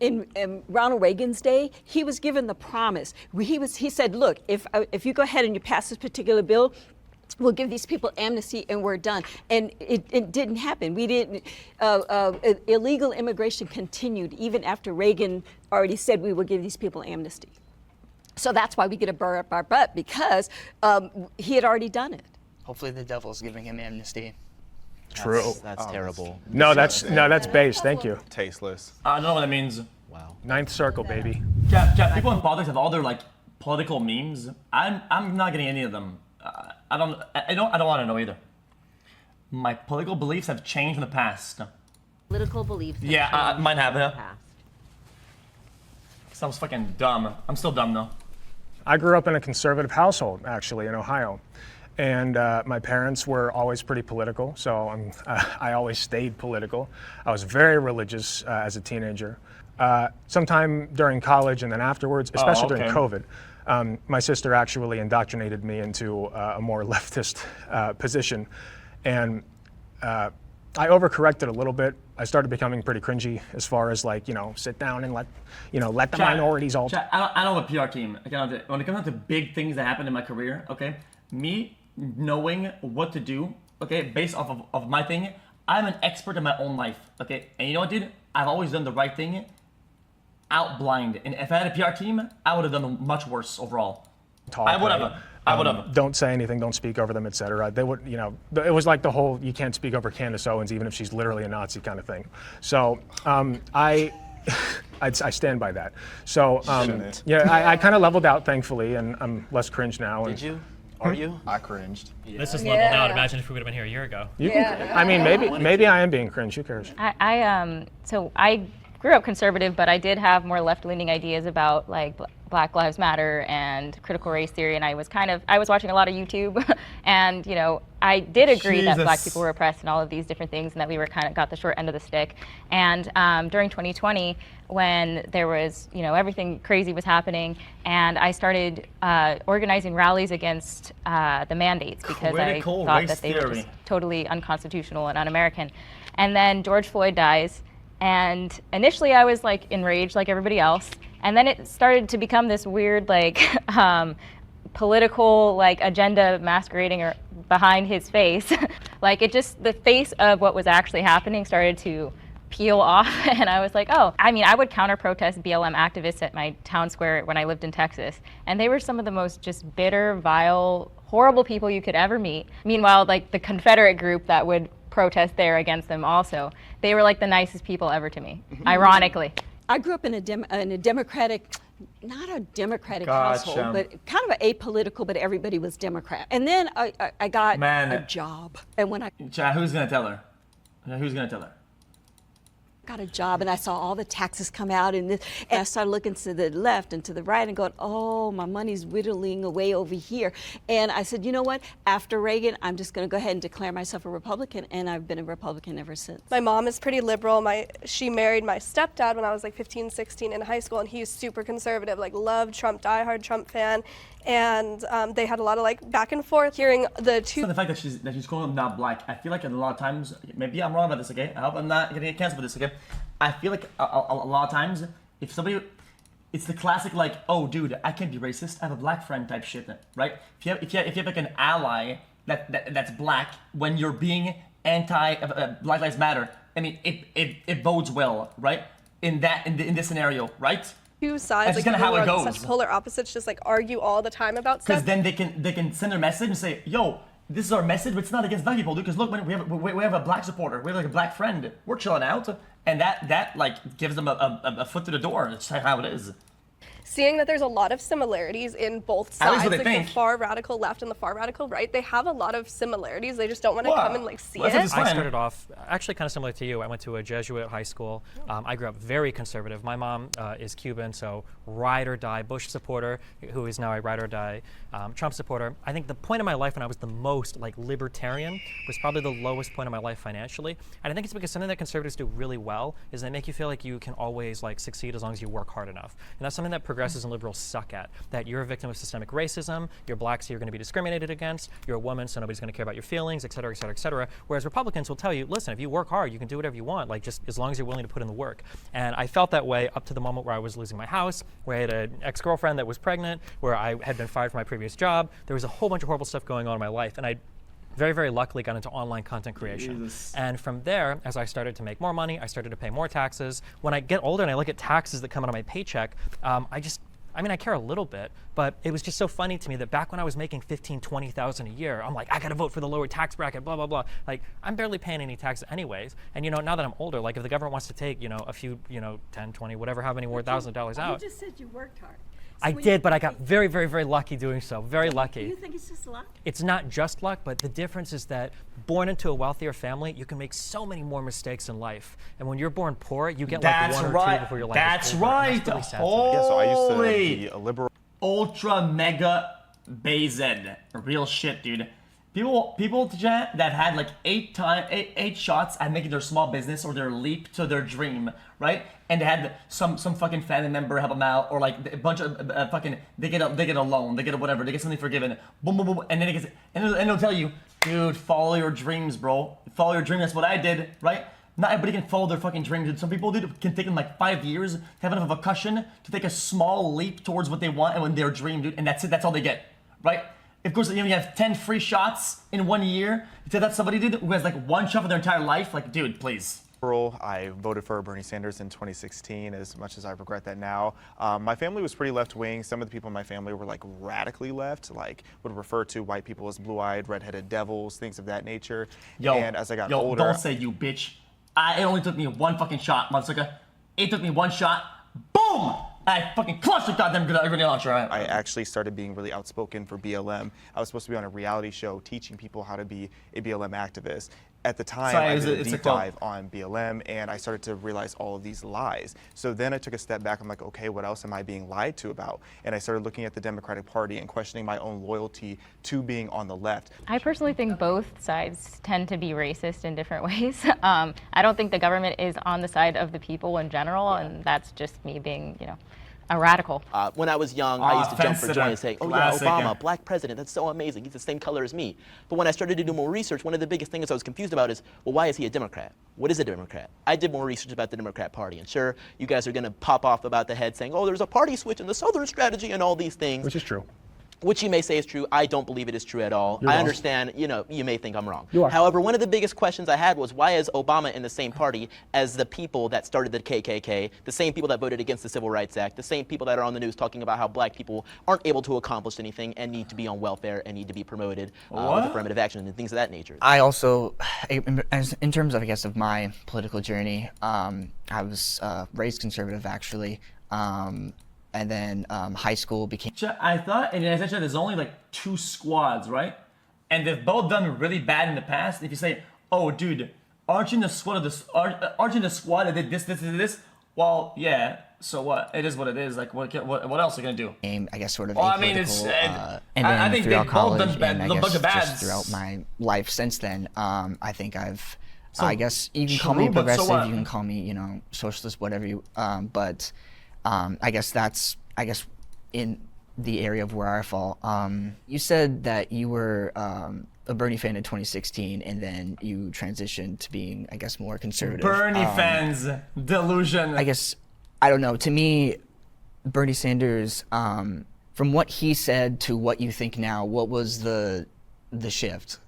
in Ronald Reagan's day, he was given the promise. He said, look, if you go ahead and you pass this particular bill, we'll give these people amnesty and we're done. And it didn't happen. We didn't. Illegal immigration continued even after Reagan already said we will give these people amnesty. So that's why we get a burr up our butt, because he had already done it. Hopefully the devil's giving him amnesty. True. That's terrible. No, that's base. Thank you. Tasteless. I don't know what that means. Wow. Ninth circle, baby. Jeff, people in politics have all their like political memes. I'm not getting any of them. I don't want to know either. My political beliefs have changed in the past. Political beliefs. have Yeah, changed mine have, in the yeah. past. Sounds fucking dumb. I'm still dumb though. I grew up in a conservative household, actually, in Ohio. And my parents were always pretty political, so I always stayed political. I was very religious as a teenager. Sometime during college and then afterwards, especially during COVID, my sister actually indoctrinated me into a more leftist position. And I overcorrected a little bit. I started becoming pretty cringy as far as like, sit down and let the minorities all. I don't have a PR team. When it comes down to big things that happened in my career, okay, me knowing what to do, okay, based off of my thing, I'm an expert in my own life, okay? And you know what, dude? I've always done the right thing out blind. And if I had a PR team, I would have done much worse overall. I would have. Don't say anything, don't speak over them, etc. They would, it was like the whole you can't speak over Candace Owens even if she's literally a Nazi kind of thing. So I stand by that. So I kind of leveled out, thankfully, and I'm less cringe now. Did you? Are you? I cringed. Yeah. This is leveled out. Imagine if we would have been here a year ago. I mean, maybe I am being cringe. Who cares? So I grew up conservative, but I did have more left-leaning ideas about like Black Lives Matter and critical race theory, and I was watching a lot of YouTube, and I did agree that Black people were oppressed and all of these different things, and that we were kind of got the short end of the stick. And during 2020, when there was everything crazy was happening, and I started organizing rallies against the mandates because I thought that they were just totally unconstitutional and un-American. And then George Floyd dies. And initially I was like enraged like everybody else. And then it started to become this weird like political like agenda masquerading behind his face. Like the face of what was actually happening started to peel off. And I was like, oh, I would counter protest BLM activists at my town square when I lived in Texas. And they were some of the most just bitter, vile, horrible people you could ever meet. Meanwhile, like the Confederate group that would protest there against them also, they were like the nicest people ever to me, ironically. I grew up in a democratic, not a democratic household, but kind of apolitical, but everybody was Democrat. And then I got a job. And when who's gonna tell her? Who's gonna tell her? got a job and I saw all the taxes come out and I started looking to the left and to the right and going, oh, my money's whittling away over here. And I said, you know what? After Reagan, I'm just going to go ahead and declare myself a Republican, and I've been a Republican ever since. My mom is pretty liberal. She married my stepdad when I was like 15, 16 in high school, and he's super conservative, like loved Trump, diehard Trump fan. And they had a lot of like back and forth. Hearing the two. So the fact that she's calling him not black, I feel like a lot of times, maybe I'm wrong about this, okay? I hope I'm not gonna get canceled for this, okay? I feel like a lot of times, if somebody, it's the classic like, oh dude, I can't be racist, I have a black friend type shit, right? If you have like an ally that's black, when you're being anti Black Lives Matter, I mean it bodes well, right? In this scenario, right? Two sides, like how it goes. Such polar opposites, just like argue all the time about stuff. Because then they can send their message and say, yo, this is our message, but it's not against black people, dude. Because look, when we have a black supporter, we have like a black friend, we're chilling out, and that like gives them a foot to the door. It's how it is. Seeing that there's a lot of similarities in both sides, like the far radical left and the far radical right, they have a lot of similarities. They just don't want to come and like see it. I started off actually kind of similar to you. I went to a Jesuit high school. I grew up very conservative. My mom is Cuban, so ride or die Bush supporter, who is now a ride or die Trump supporter. I think the point in my life when I was the most like libertarian was probably the lowest point in my life financially. And I think it's because something that conservatives do really well is they make you feel like you can always like succeed as long as you work hard enough. And that's something that progressives and liberals suck at, that you're a victim of systemic racism, you're black so you're going to be discriminated against, you're a woman so nobody's going to care about your feelings, et cetera, et cetera, et cetera. Whereas Republicans will tell you, listen, if you work hard, you can do whatever you want, like just as long as you're willing to put in the work. And I felt that way up to the moment where I was losing my house, where I had an ex-girlfriend that was pregnant, where I had been fired from my previous job. There was a whole bunch of horrible stuff going on in my life, and I very, very luckily got into online content creation. Jesus. And from there, as I started to make more money, I started to pay more taxes. When I get older and I look at taxes that come out of my paycheck, I mean, I care a little bit, but it was just so funny to me that back when I was making 15, 20,000 a year, I'm like, I gotta vote for the lower tax bracket, blah, blah, blah. Like, I'm barely paying any taxes anyways. And now that I'm older, like if the government wants to take, a few, 10, 20, whatever, how many more $1,000 out. You just said you worked hard. I did, but I got very, very, very lucky doing so. Very lucky. Do you think it's just luck? It's not just luck, but the difference is that born into a wealthier family, you can make so many more mistakes in life. And when you're born poor, you get like one or two before your life That's is over. right. And that's really sad to me. So I used to Holy be a liberal. ultra mega Bayzed. Real shit, dude. People that had like eight shots at making their small business or their leap to their dream, right? And they had some fucking family member help them out, or like a bunch of fucking they get a loan, they get a whatever, they get something forgiven, boom boom boom, and then they'll tell you, dude, follow your dreams, bro. Follow your dream. That's what I did, right? Not everybody can follow their fucking dreams. Dude. Some people, dude, can take them like 5 years to have enough of a cushion to take a small leap towards what they want and when their dream, dude, and that's it. That's all they get, right? Of course, you have 10 free shots in 1 year. You say that's somebody, dude, who has like one shot for their entire life. Like, dude, please. I voted for Bernie Sanders in 2016, as much as I regret that now. My family was pretty left-wing. Some of the people in my family were like radically left, like would refer to white people as blue-eyed, red-headed devils, things of that nature. And as I got older, don't say you bitch. It only took me one fucking shot, motherfucker. It took me one shot. Boom! I fucking clutched the goddamn grenade launcher. I actually started being really outspoken for BLM. I was supposed to be on a reality show teaching people how to be a BLM activist. At the time, I did a deep dive on BLM, and I started to realize all of these lies. So then I took a step back. I'm like, okay, what else am I being lied to about? And I started looking at the Democratic Party and questioning my own loyalty to being on the left. I personally think both sides tend to be racist in different ways. I don't think the government is on the side of the people in general, and that's just me being, a radical. When I was young, I used to jump for joy and say, oh yeah, Obama, black president, that's so amazing. He's the same color as me. But when I started to do more research, one of the biggest things I was confused about is, well, why is he a Democrat? What is a Democrat? I did more research about the Democrat Party. And sure, you guys are going to pop off about the head saying, oh, there's a party switch in the Southern strategy and all these things. Which is true. Which you may say is true. I don't believe it is true at all. You're I wrong. understand, you may think I'm wrong. You are. However, one of the biggest questions I had was, why is Obama in the same party as the people that started the KKK, the same people that voted against the Civil Rights Act, the same people that are on the news talking about how black people aren't able to accomplish anything and need to be on welfare and need to be promoted with affirmative action and things of that nature. I also, in terms of, I guess, of my political journey, I was raised conservative, actually. And then high school became... I thought, and essentially there's only like 2 squads, right? And they've both done really bad in the past. If you say, oh, dude, aren't you in the squad of this? Aren't you in the squad that did this? Well, yeah. So what? It is what it is. Like, what else are you gonna do? I guess sort of well, I mean, it's. And then I think they've both done bad. I guess just throughout my life since then, I think I've. So, I guess you can call me progressive. So you can call me, socialist, whatever you. But I guess that's. In the area of where I fall. You said that you were a Bernie fan in 2016, and then you transitioned to being, I guess, more conservative. Bernie fans, delusion. I guess, I don't know. To me, Bernie Sanders, from what he said to what you think now, what was the shift?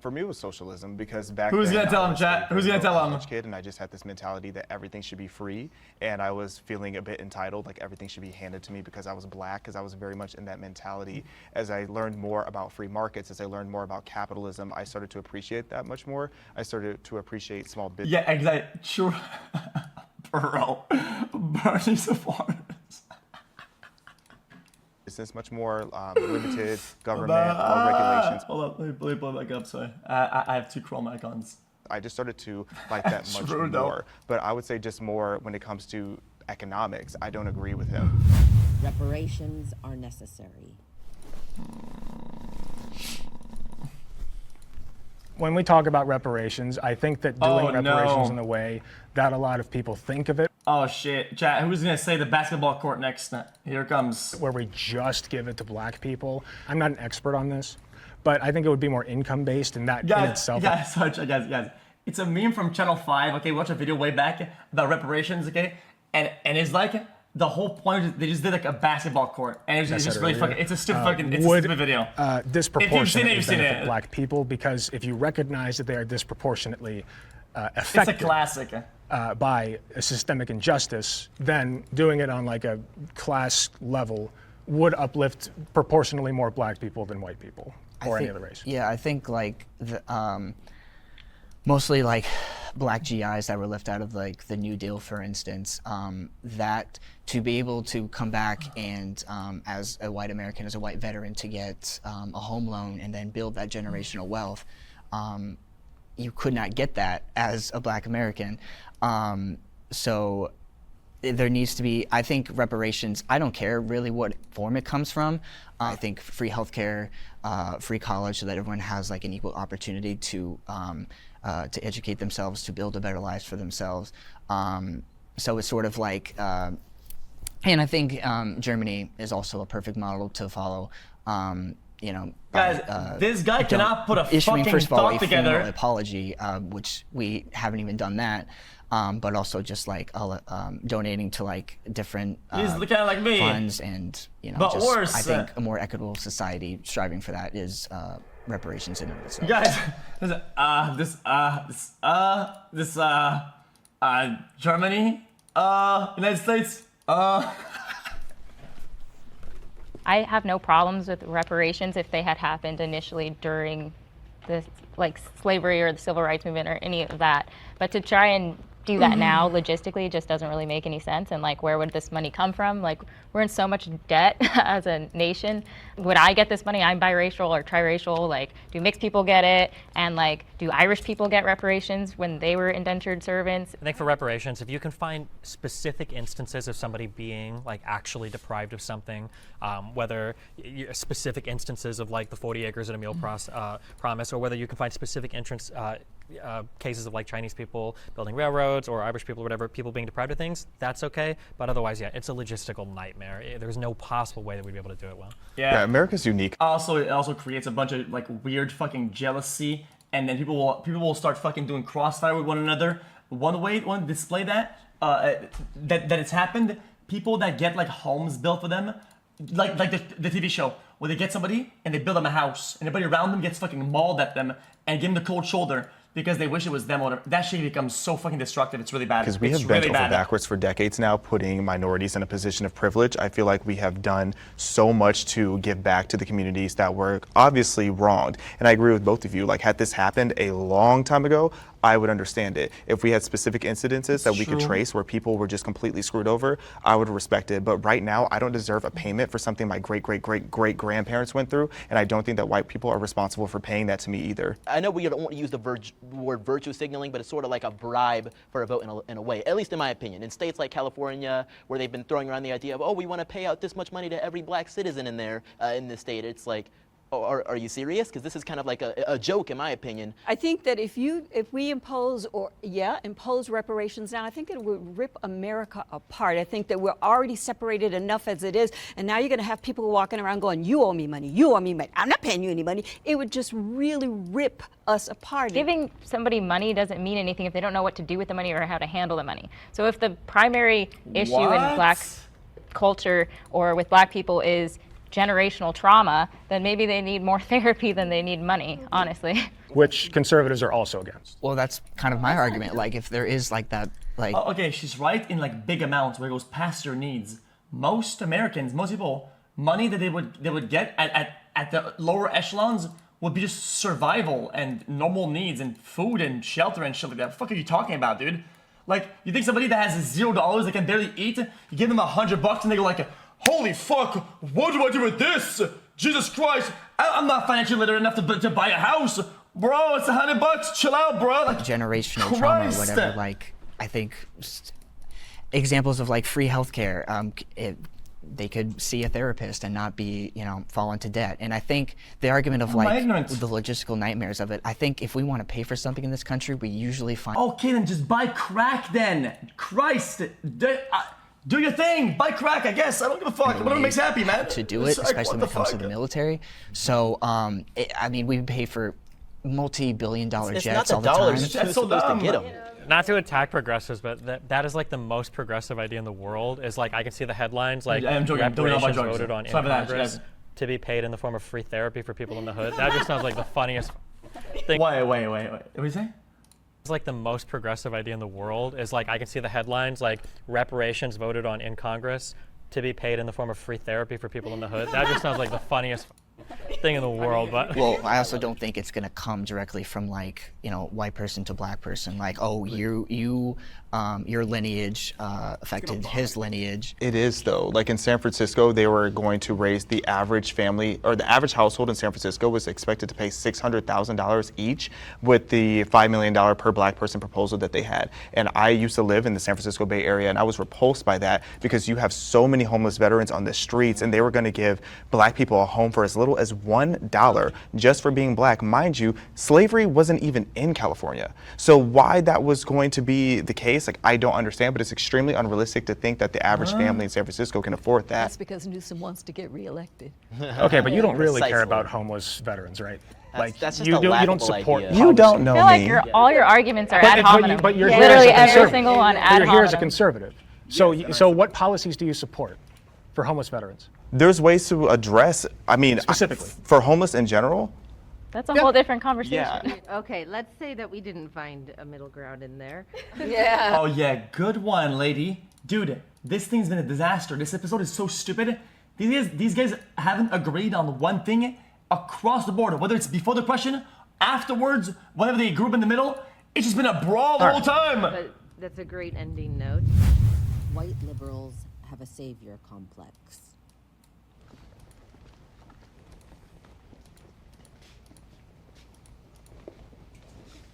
For me, it was socialism, because back Who's then, gonna tell him, chat? Who's gonna tell him? Kid, and I just had this mentality that everything should be free, and I was feeling a bit entitled, like everything should be handed to me because I was black, because I was very much in that mentality. As I learned more about free markets, as I learned more about capitalism, I started to appreciate that much more. I started to appreciate small business. Yeah, exactly. True. Bro, Bernie supporters. Business much more limited government, more regulations. Hold up, let me blow back up. Sorry, I have 2 Chrome icons. I just started to like that much more. But I would say just more when it comes to economics. I don't agree with him. Reparations are necessary. When we talk about reparations, I think that doing reparations in the way that a lot of people think of it. Oh shit, chat, who's gonna say the basketball court next? Here it comes. Where we just give it to black people. I'm not an expert on this, but I think it would be more income-based, and that in itself. Guys, it's a meme from Channel 5, okay, watch a video way back about reparations, okay? And it's like, the whole point is they just did like a basketball court, and it's just really fucking, it's a stupid fucking, it's a stupid video. Disproportionately benefit black people, because if you recognize that they are disproportionately affected. It's a classic. by a systemic injustice, then doing it on like a class level would uplift proportionally more black people than white people or any other race. Yeah, I think like mostly like black GIs that were left out of like the New Deal, for instance, that to be able to come back and as a white American, as a white veteran, to get a home loan and then build that generational wealth, you could not get that as a black American. So there needs to be, I think, reparations. I don't care really what form it comes from. I think free healthcare, free college, so that everyone has like an equal opportunity to educate themselves, to build a better life for themselves. So it's sort of like, and I think Germany is also a perfect model to follow. You know, guys, this guy cannot put a issuing, fucking first of all, thought a together. formal apology, which we haven't even done that. But also just like donating to like different He's kind of like me. funds, and you know, But just, worse, I think a more equitable society striving for that is reparations in and of itself. Guys, Germany, United States, I have no problems with reparations if they had happened initially during the like slavery or the civil rights movement or any of that. But to try and do that now logistically just doesn't really make any sense. And like, where would this money come from? Like, we're in so much debt as a nation. Would I get this money? I'm biracial or triracial. Like, do mixed people get it? And like, do Irish people get reparations when they were indentured servants? I think for reparations, if you can find specific instances of somebody being like actually deprived of something, whether specific instances of like the 40 acres and a meal promise, or whether you can find specific cases of like Chinese people building railroads or Irish people or whatever, people being deprived of things, that's okay. But otherwise, yeah, it's a logistical nightmare. There's no possible way that we'd be able to do it well. Yeah, America's unique. Also, it also creates a bunch of like weird fucking jealousy, and then people will start fucking doing crossfire with one another. One way to display that that it's happened, people that get like homes built for them, like the TV show where they get somebody and they build them a house, and everybody around them gets fucking mauled at them and give them the cold shoulder because they wish it was them. Or that shit becomes so fucking destructive. It's really bad. Because we It's have bent really over bad. backwards for decades now, putting minorities in a position of privilege. I feel like we have done so much to give back to the communities that were obviously wronged. And I agree with both of you. Like, had this happened a long time ago, I would understand it. If we had specific incidences that we could trace where people were just completely screwed over, I would respect it. But right now, I don't deserve a payment for something my great-great-great-great-grandparents went through, and I don't think that white people are responsible for paying that to me either. I know we don't want to use the word virtue signaling, but it's sort of like a bribe for a vote in a way, at least in my opinion. In states like California, where they've been throwing around the idea of, oh, we want to pay out this much money to every black citizen in there, in this state, it's like, oh, are you serious? Because this is kind of like a joke, in my opinion. I think that if we impose reparations now, I think it would rip America apart. I think that we're already separated enough as it is, and now you're going to have people walking around going, you owe me money, you owe me money, I'm not paying you any money. It would just really rip us apart. Giving somebody money doesn't mean anything if they don't know what to do with the money or how to handle the money. So if the primary issue in black culture or with black people is generational trauma, then maybe they need more therapy than they need money, honestly. Which conservatives are also against. Well, that's kind of my argument. Like, if there is like that, like... Okay, she's right in like big amounts where it goes past your needs. Most Americans, most people, money that they would get at the lower echelons would be just survival and normal needs and food and shelter and shit like that. What the fuck are you talking about, dude? Like, you think somebody that has $0 that can barely eat, you give them $100 and they go like, holy fuck, what do I do with this? Jesus Christ, I'm not financially literate enough to buy a house. Bro, it's $100, chill out, bro. Like, generational trauma or whatever, like, I think examples of like free healthcare, they could see a therapist and not be, fall into debt. And I think the argument of like the logistical nightmares of it, I think if we want to pay for something in this country, we usually find... Okay, then just buy crack then. Christ, do your thing, buy crack, I guess. I don't give a fuck. Whatever makes you happy, man. To do it, especially when it comes to the military. So, I mean, we pay for multi-billion-dollar jets all the time. It's not the dollars, it's who's supposed to get them. Not to attack progressives, but that is like the most progressive idea in the world. Is like, I can see the headlines like reparations voted on in Congress to be paid in the form of free therapy for people in the hood. That just sounds like the funniest thing. Wait. What did you say? It's like the most progressive idea in the world is like, I can see the headlines like reparations voted on in Congress to be paid in the form of free therapy for people in the hood. That just sounds like the funniest thing in the world. But well, I also don't think it's gonna come directly from like, you know, white person to black person. Like, oh, your lineage affected his lineage. It is though. Like in San Francisco, they were going to raise the average family, or the average household in San Francisco was expected to pay $600,000 each with the $5 million per black person proposal that they had. And I used to live in the San Francisco Bay Area, and I was repulsed by that because you have so many homeless veterans on the streets, and they were going to give black people a home for as little as $1 just for being black. Mind you, slavery wasn't even in California. So why that was going to be the case, like, I don't understand, but it's extremely unrealistic to think that the average family in San Francisco can afford that. That's because Newsom wants to get reelected. Okay, but you don't really care about homeless veterans, right? That's just you a don't support idea. You don't know I me. feel like all your arguments are ad hominem. But you're literally here as a every conservative. single one ad You're here as a hominem. conservative. So what policies do you support for homeless veterans? There's ways to address, I mean, Specifically. for homeless in general, That's a whole different conversation. yeah. Okay, let's say that we didn't find a middle ground in there. Yeah. Oh yeah, good one, lady. Dude, this thing's been a disaster. This episode is so stupid. These guys haven't agreed on one thing across the board, whether it's before the question, afterwards, whenever they group in the middle. It's just been a brawl the whole time. But that's a great ending note. White liberals have a savior complex.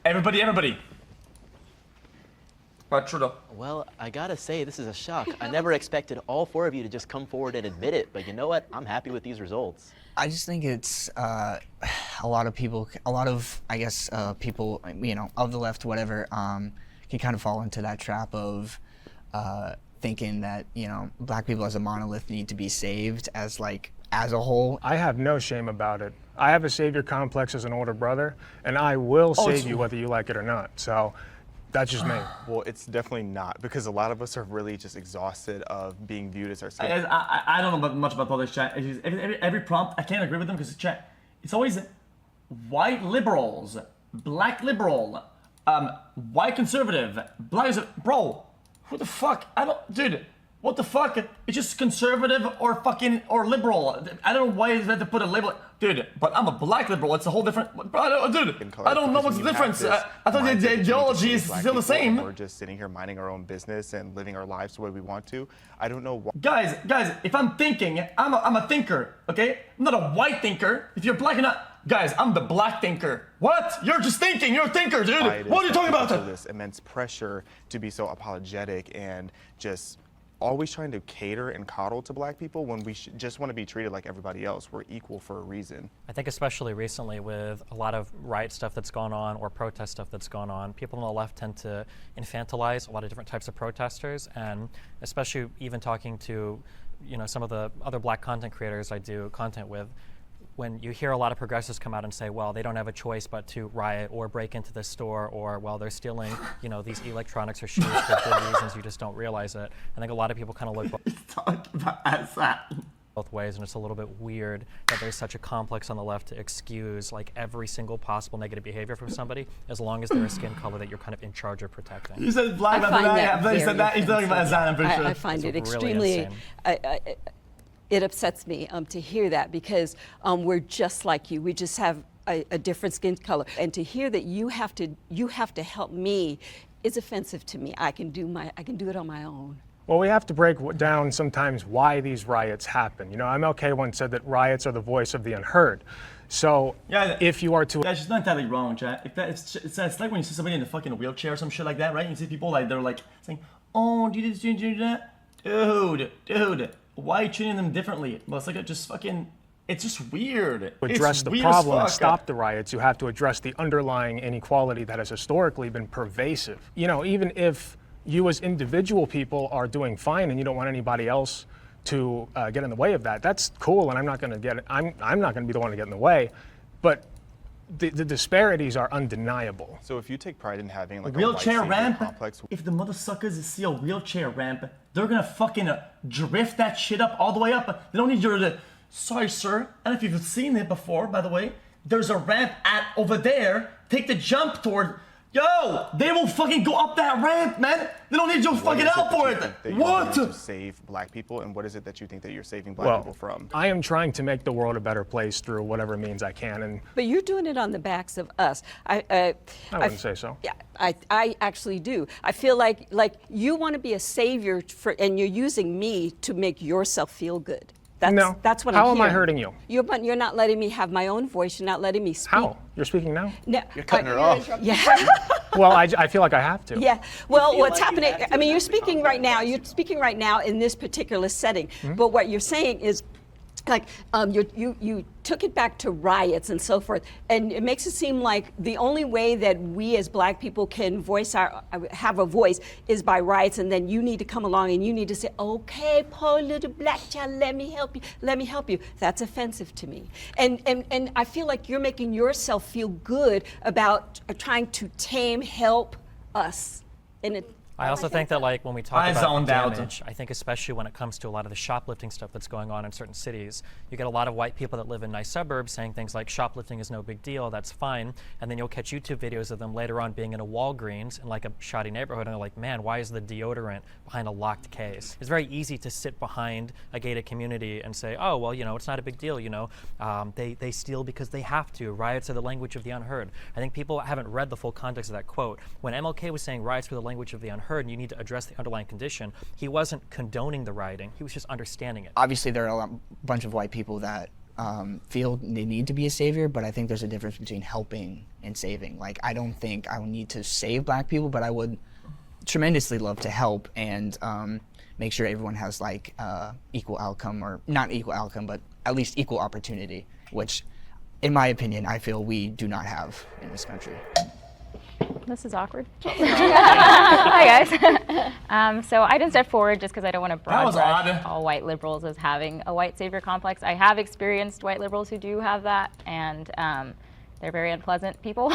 Everybody. Right, Trudeau. Well, I gotta say, this is a shock. I never expected all four of you to just come forward and admit it, but you know what? I'm happy with these results. I just think it's a lot of people, I guess, people, you know, of the left, whatever, can kind of fall into that trap of thinking that, you know, black people as a monolith need to be saved as a whole. I have no shame about it. I have a savior complex as an older brother, and I will save you whether you like it or not. So that's just me. Well, it's definitely not, because a lot of us are really just exhausted of being viewed as our I don't know much about politics, chat. Every prompt, I can't agree with them because chat, it's always white liberals, black liberal, white conservative, black, bro, who the fuck? Dude, what the fuck? It's just conservative or liberal. I don't know why is that to put a label. Dude, but I'm a black liberal. It's a whole different. I don't know what's the difference. I thought the ideology is still the same. We're just sitting here minding our own business and living our lives the way we want to. I don't know why. Guys, if I'm thinking, I'm a thinker, okay? I'm not a white thinker. If you're black or not, guys, I'm the black thinker. What? You're just thinking. You're a thinker, dude. What are you talking about? This immense pressure to be so apologetic and just always trying to cater and coddle to black people when we just want to be treated like everybody else. We're equal for a reason. I think especially recently with a lot of riot stuff that's gone on or protest stuff that's gone on, people on the left tend to infantilize a lot of different types of protesters, and especially even talking to, you know, some of the other black content creators I do content with, when you hear a lot of progressives come out and say, well, they don't have a choice but to riot or break into the store, or, well, they're stealing, you know, these electronics or shoes for good reasons, you just don't realize it. I think a lot of people kind of look both ways, and it's a little bit weird that there's such a complex on the left to excuse like every single possible negative behavior from somebody as long as they're a skin color that you're kind of in charge of protecting. You said black, I find that He's talking about Azan, I'm pretty sure. I find it It's really extremely. insane. It upsets me to hear that, because we're just like you. We just have a different skin color, and to hear that you have to help me is offensive to me. I can do it on my own. Well, we have to break down sometimes why these riots happen. You know, MLK once said that riots are the voice of the unheard. So yeah, if you are to... That's just not entirely wrong, chat. It's like when you see somebody in a fucking wheelchair or some shit like that, right? You see people like, they're like saying, oh, do this, do that. Dude, why are you treating them differently? Well, it's like it's just weird. To address the problem and stop the riots, you have to address the underlying inequality that has historically been pervasive. You know, even if you as individual people are doing fine and you don't want anybody else to get in the way of that, that's cool, and I'm not going to be the one to get in the way, but the disparities are undeniable. So if you take pride in having like a wheelchair ramp, complex, if the mother suckers see a wheelchair ramp, they're gonna fucking drift that shit up all the way up. They don't need your sorry sir. I don't know if you've seen it before, by the way. There's a ramp over there. Take the jump toward Yo, they will fucking go up that ramp, man. They don't need your fucking help for it. What? To save black people, and what is it that you think that you're saving black people from? I am trying to make the world a better place through whatever means I can, and But you're doing it on the backs of us. I wouldn't say so. Yeah, I actually do. I feel like you want to be a savior for, and you're using me to make yourself feel good. That's what I'm How am I hearing. hurting you? You're not letting me have my own voice. You're not letting me speak. How? You're speaking now? No, You're cutting her off. Yeah. Well, I feel like I have to. Yeah. Well, what's happening? I mean, you're speaking right now. You're speaking right now in this particular setting. But what you're saying is, like, you took it back to riots and so forth, and it makes it seem like the only way that we as black people can have a voice is by riots, and then you need to come along and you need to say, okay, poor little black child, let me help you. That's offensive to me, and I feel like you're making yourself feel good about trying to help us, and it. I also think that, like, when we talk about zoned out. damage, I think especially when it comes to a lot of the shoplifting stuff that's going on in certain cities, you get a lot of white people that live in nice suburbs saying things like shoplifting is no big deal, that's fine, and then you'll catch YouTube videos of them later on being in a Walgreens in like a shoddy neighborhood, and they're like, man, why is the deodorant behind a locked case? It's very easy to sit behind a gated community and say, oh, well, you know, it's not a big deal, you know, they steal because they have to. Riots are the language of the unheard. I think people haven't read the full context of that quote. When MLK was saying riots were the language of the unheard, and you need to address the underlying condition, he wasn't condoning the rioting, he was just understanding it. Obviously, there are a bunch of white people that feel they need to be a savior, but I think there's a difference between helping and saving. Like, I don't think I would need to save black people, but I would tremendously love to help and make sure everyone has like equal outcome, or not equal outcome, but at least equal opportunity, which in my opinion, I feel we do not have in this country. This is awkward. Hi, guys. So I didn't step forward just because I don't want to broad brush all white liberals as having a white savior complex. I have experienced white liberals who do have that, and they're very unpleasant people.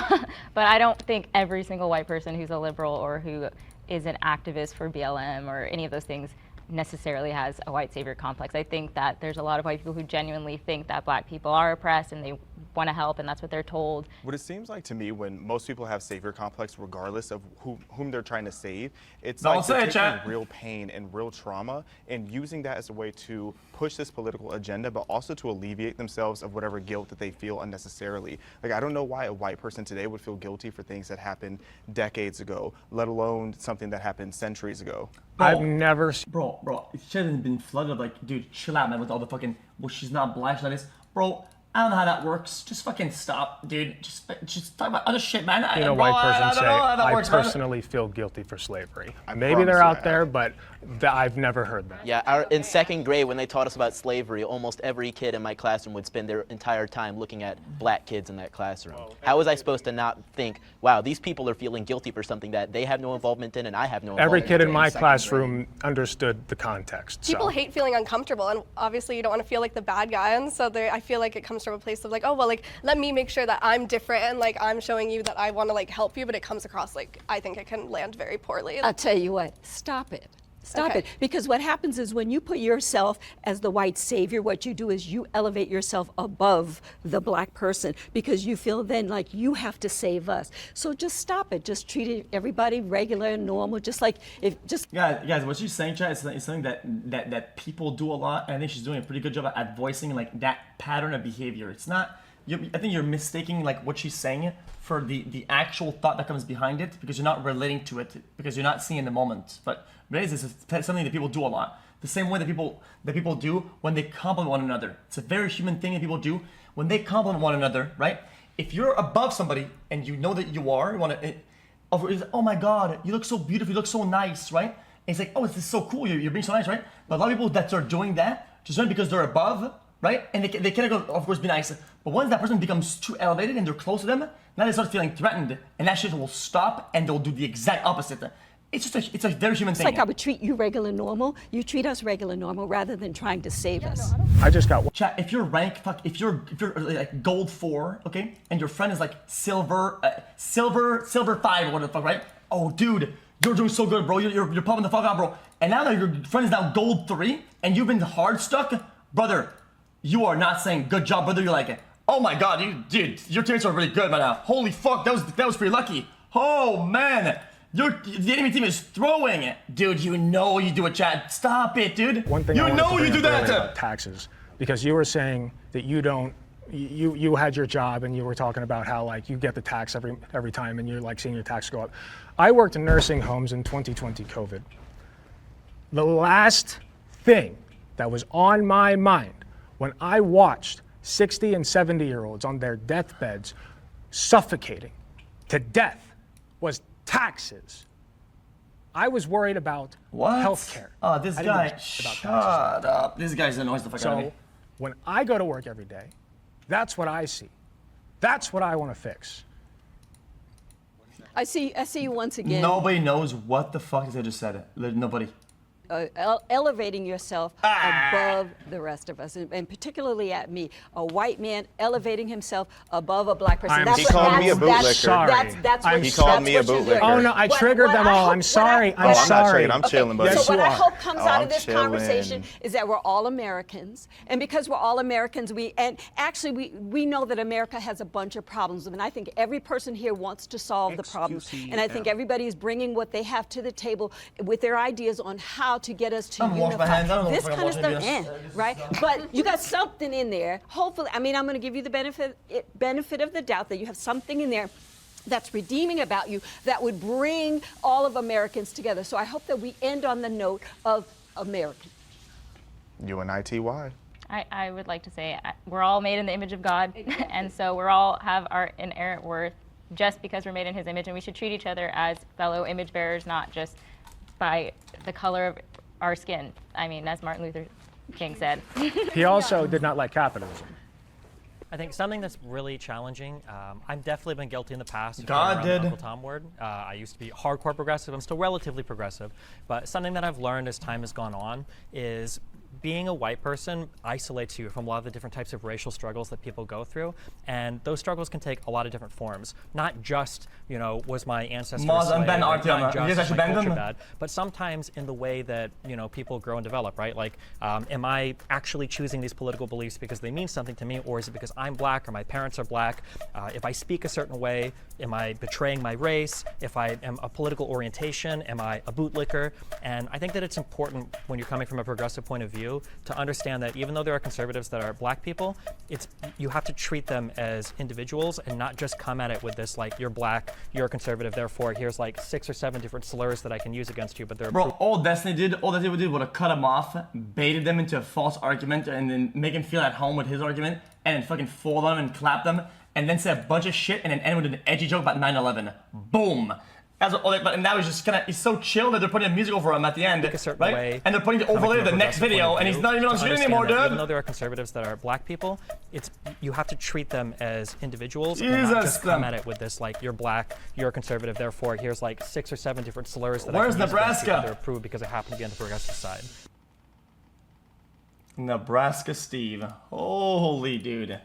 But I don't think every single white person who's a liberal or who is an activist for BLM or any of those things necessarily has a white savior complex. I think that there's a lot of white people who genuinely think that black people are oppressed and they want to help, and that's what they're told. What it seems like to me, when most people have savior complex, regardless of whom they're trying to save, it's like they're taking real pain and real trauma and using that as a way to push this political agenda, but also to alleviate themselves of whatever guilt that they feel unnecessarily. Like, I don't know why a white person today would feel guilty for things that happened decades ago, let alone something that happened centuries ago. I've never... Bro, she hasn't been flooded. Like, dude, chill out, man, with all the fucking, well, she's not black, she's not this. Bro, I don't know how that works. Just fucking stop, dude. Just talk about other shit, man. You know, white person say, I personally feel guilty for slavery. Maybe they're out there, but I've never heard that. Yeah, in second grade, when they taught us about slavery, almost every kid in my classroom would spend their entire time looking at black kids in that classroom. How was I supposed to not think, wow, these people are feeling guilty for something that they have no involvement in and I have no involvement in? Every kid in my classroom understood the context. People hate feeling uncomfortable, and obviously you don't want to feel like the bad guy, and so I feel like it comes from a place of like, oh, well, like, let me make sure that I'm different and like I'm showing you that I want to like help you, but it comes across like I think it can land very poorly. I'll tell you what, stop it. Stop it. Because what happens is when you put yourself as the white savior, what you do is you elevate yourself above the black person because you feel then like you have to save us. So just stop it. Just treat everybody regular and normal, just like if just. Yeah, guys, what she's saying, Chad, is something that people do a lot, and I think she's doing a pretty good job at voicing like that pattern of behavior. It's not. I think you're mistaking like what she's saying for the actual thought that comes behind it, because you're not relating to it, because you're not seeing the moment. But it is something that people do a lot. The same way that people do when they compliment one another. It's a very human thing that people do when they compliment one another, right? If you're above somebody and you know that you are, you want to, oh my God, you look so beautiful, you look so nice, right? And it's like, oh, this is so cool, you're being so nice, right? But a lot of people that are doing that just doing it because they're above, right? And they cannot go, of course, be nice. But once that person becomes too elevated and they're close to them, now they start feeling threatened, and that shit will stop, and they'll do the exact opposite. It's just it's a very human thing. It's like I would treat you regular normal. You treat us regular normal rather than trying to save us. I just got one. Chat, if you're if you're like gold 4, okay, and your friend is like silver 5 or whatever the fuck, right? Oh, dude, you're doing so good, bro. You're pumping the fuck out, bro. And now that your friend is now gold 3, and you've been hard stuck, brother, you are not saying good job, brother. You're like, oh my God, dude, your teammates are really good right now. Holy fuck, that was pretty lucky. Oh man, the enemy team is throwing. Dude, you know you do it, Chad. Stop it, dude. One thing you I wanted know to bring you do up earlier that. about taxes, because you were saying that you had your job and you were talking about how like you get the tax every time and you're like seeing your tax go up. I worked in nursing homes in 2020 COVID. The last thing that was on my mind when I watched 60 and 70-year-olds on their deathbeds suffocating to death was taxes. I was worried about health care. Oh, this guy, shut up. This guy's annoys the fuck out of me. So when I go to work every day, that's what I see. That's what I want to fix. I see you once again. Nobody knows what the fuck I just said. Nobody. Elevating yourself above the rest of us, and particularly at me, a white man elevating himself above a black person. He called me a bootlicker. Sorry. He called me a bootlicker. Oh no, I triggered them all. I'm sorry. I'm sorry. I'm chilling, buddy. So what I hope comes out of I'm this chilling. conversation is that we're all Americans, and because we're all Americans, we know that America has a bunch of problems, and I think every person here wants to solve the problems, and I think everybody is bringing what they have to the table with their ideas on how to get us to unify. This kind of stuff, right? But you got something in there. Hopefully, I mean, I'm going to give you the benefit of the doubt that you have something in there that's redeeming about you that would bring all of Americans together. So I hope that we end on the note of American. UNITY. I would like to say we're all made in the image of God, and so we're all have our inerrant worth just because we're made in His image, and we should treat each other as fellow image bearers, not just by the color of our skin. I mean, as Martin Luther King said. He also did not like capitalism. I think something that's really challenging, I've definitely been guilty in the past. God did. Uncle Tom word. I used to be hardcore progressive. I'm still relatively progressive. But something that I've learned as time has gone on is being a white person isolates you from a lot of the different types of racial struggles that people go through. And those struggles can take a lot of different forms. Not just, was my ancestor slave, not just my culture bad, but sometimes in the way that, people grow and develop, right? Like, am I actually choosing these political beliefs because they mean something to me, or is it because I'm black or my parents are black? If I speak a certain way, am I betraying my race? If I am a political orientation, am I a bootlicker? And I think that it's important when you're coming from a progressive point of view to understand that even though there are conservatives that are black people, you have to treat them as individuals and not just come at it with this like, you're black, you're a conservative, therefore here's like 6 or 7 different slurs that I can use against you, but they're— Bro, all Destiny did would have cut him off, baited them into a false argument, and then make him feel at home with his argument, and then fucking fold them and clap them, and then say a bunch of shit, and then end with an edgy joke about 9/11. Boom. And now he's just he's so chill that they're putting a music over him at the end, right? Way, and they're putting the overlay of the next video, and he's not even on screen anymore, dude. Even though there are conservatives that are black people, you have to treat them as individuals and not just come at it with this like, you're black, you're a conservative, therefore here's like 6 or 7 different slurs that Where's I can use against you, Nebraska? they're approved because I happen to be on the progressive side. Nebraska Steve. Holy dude.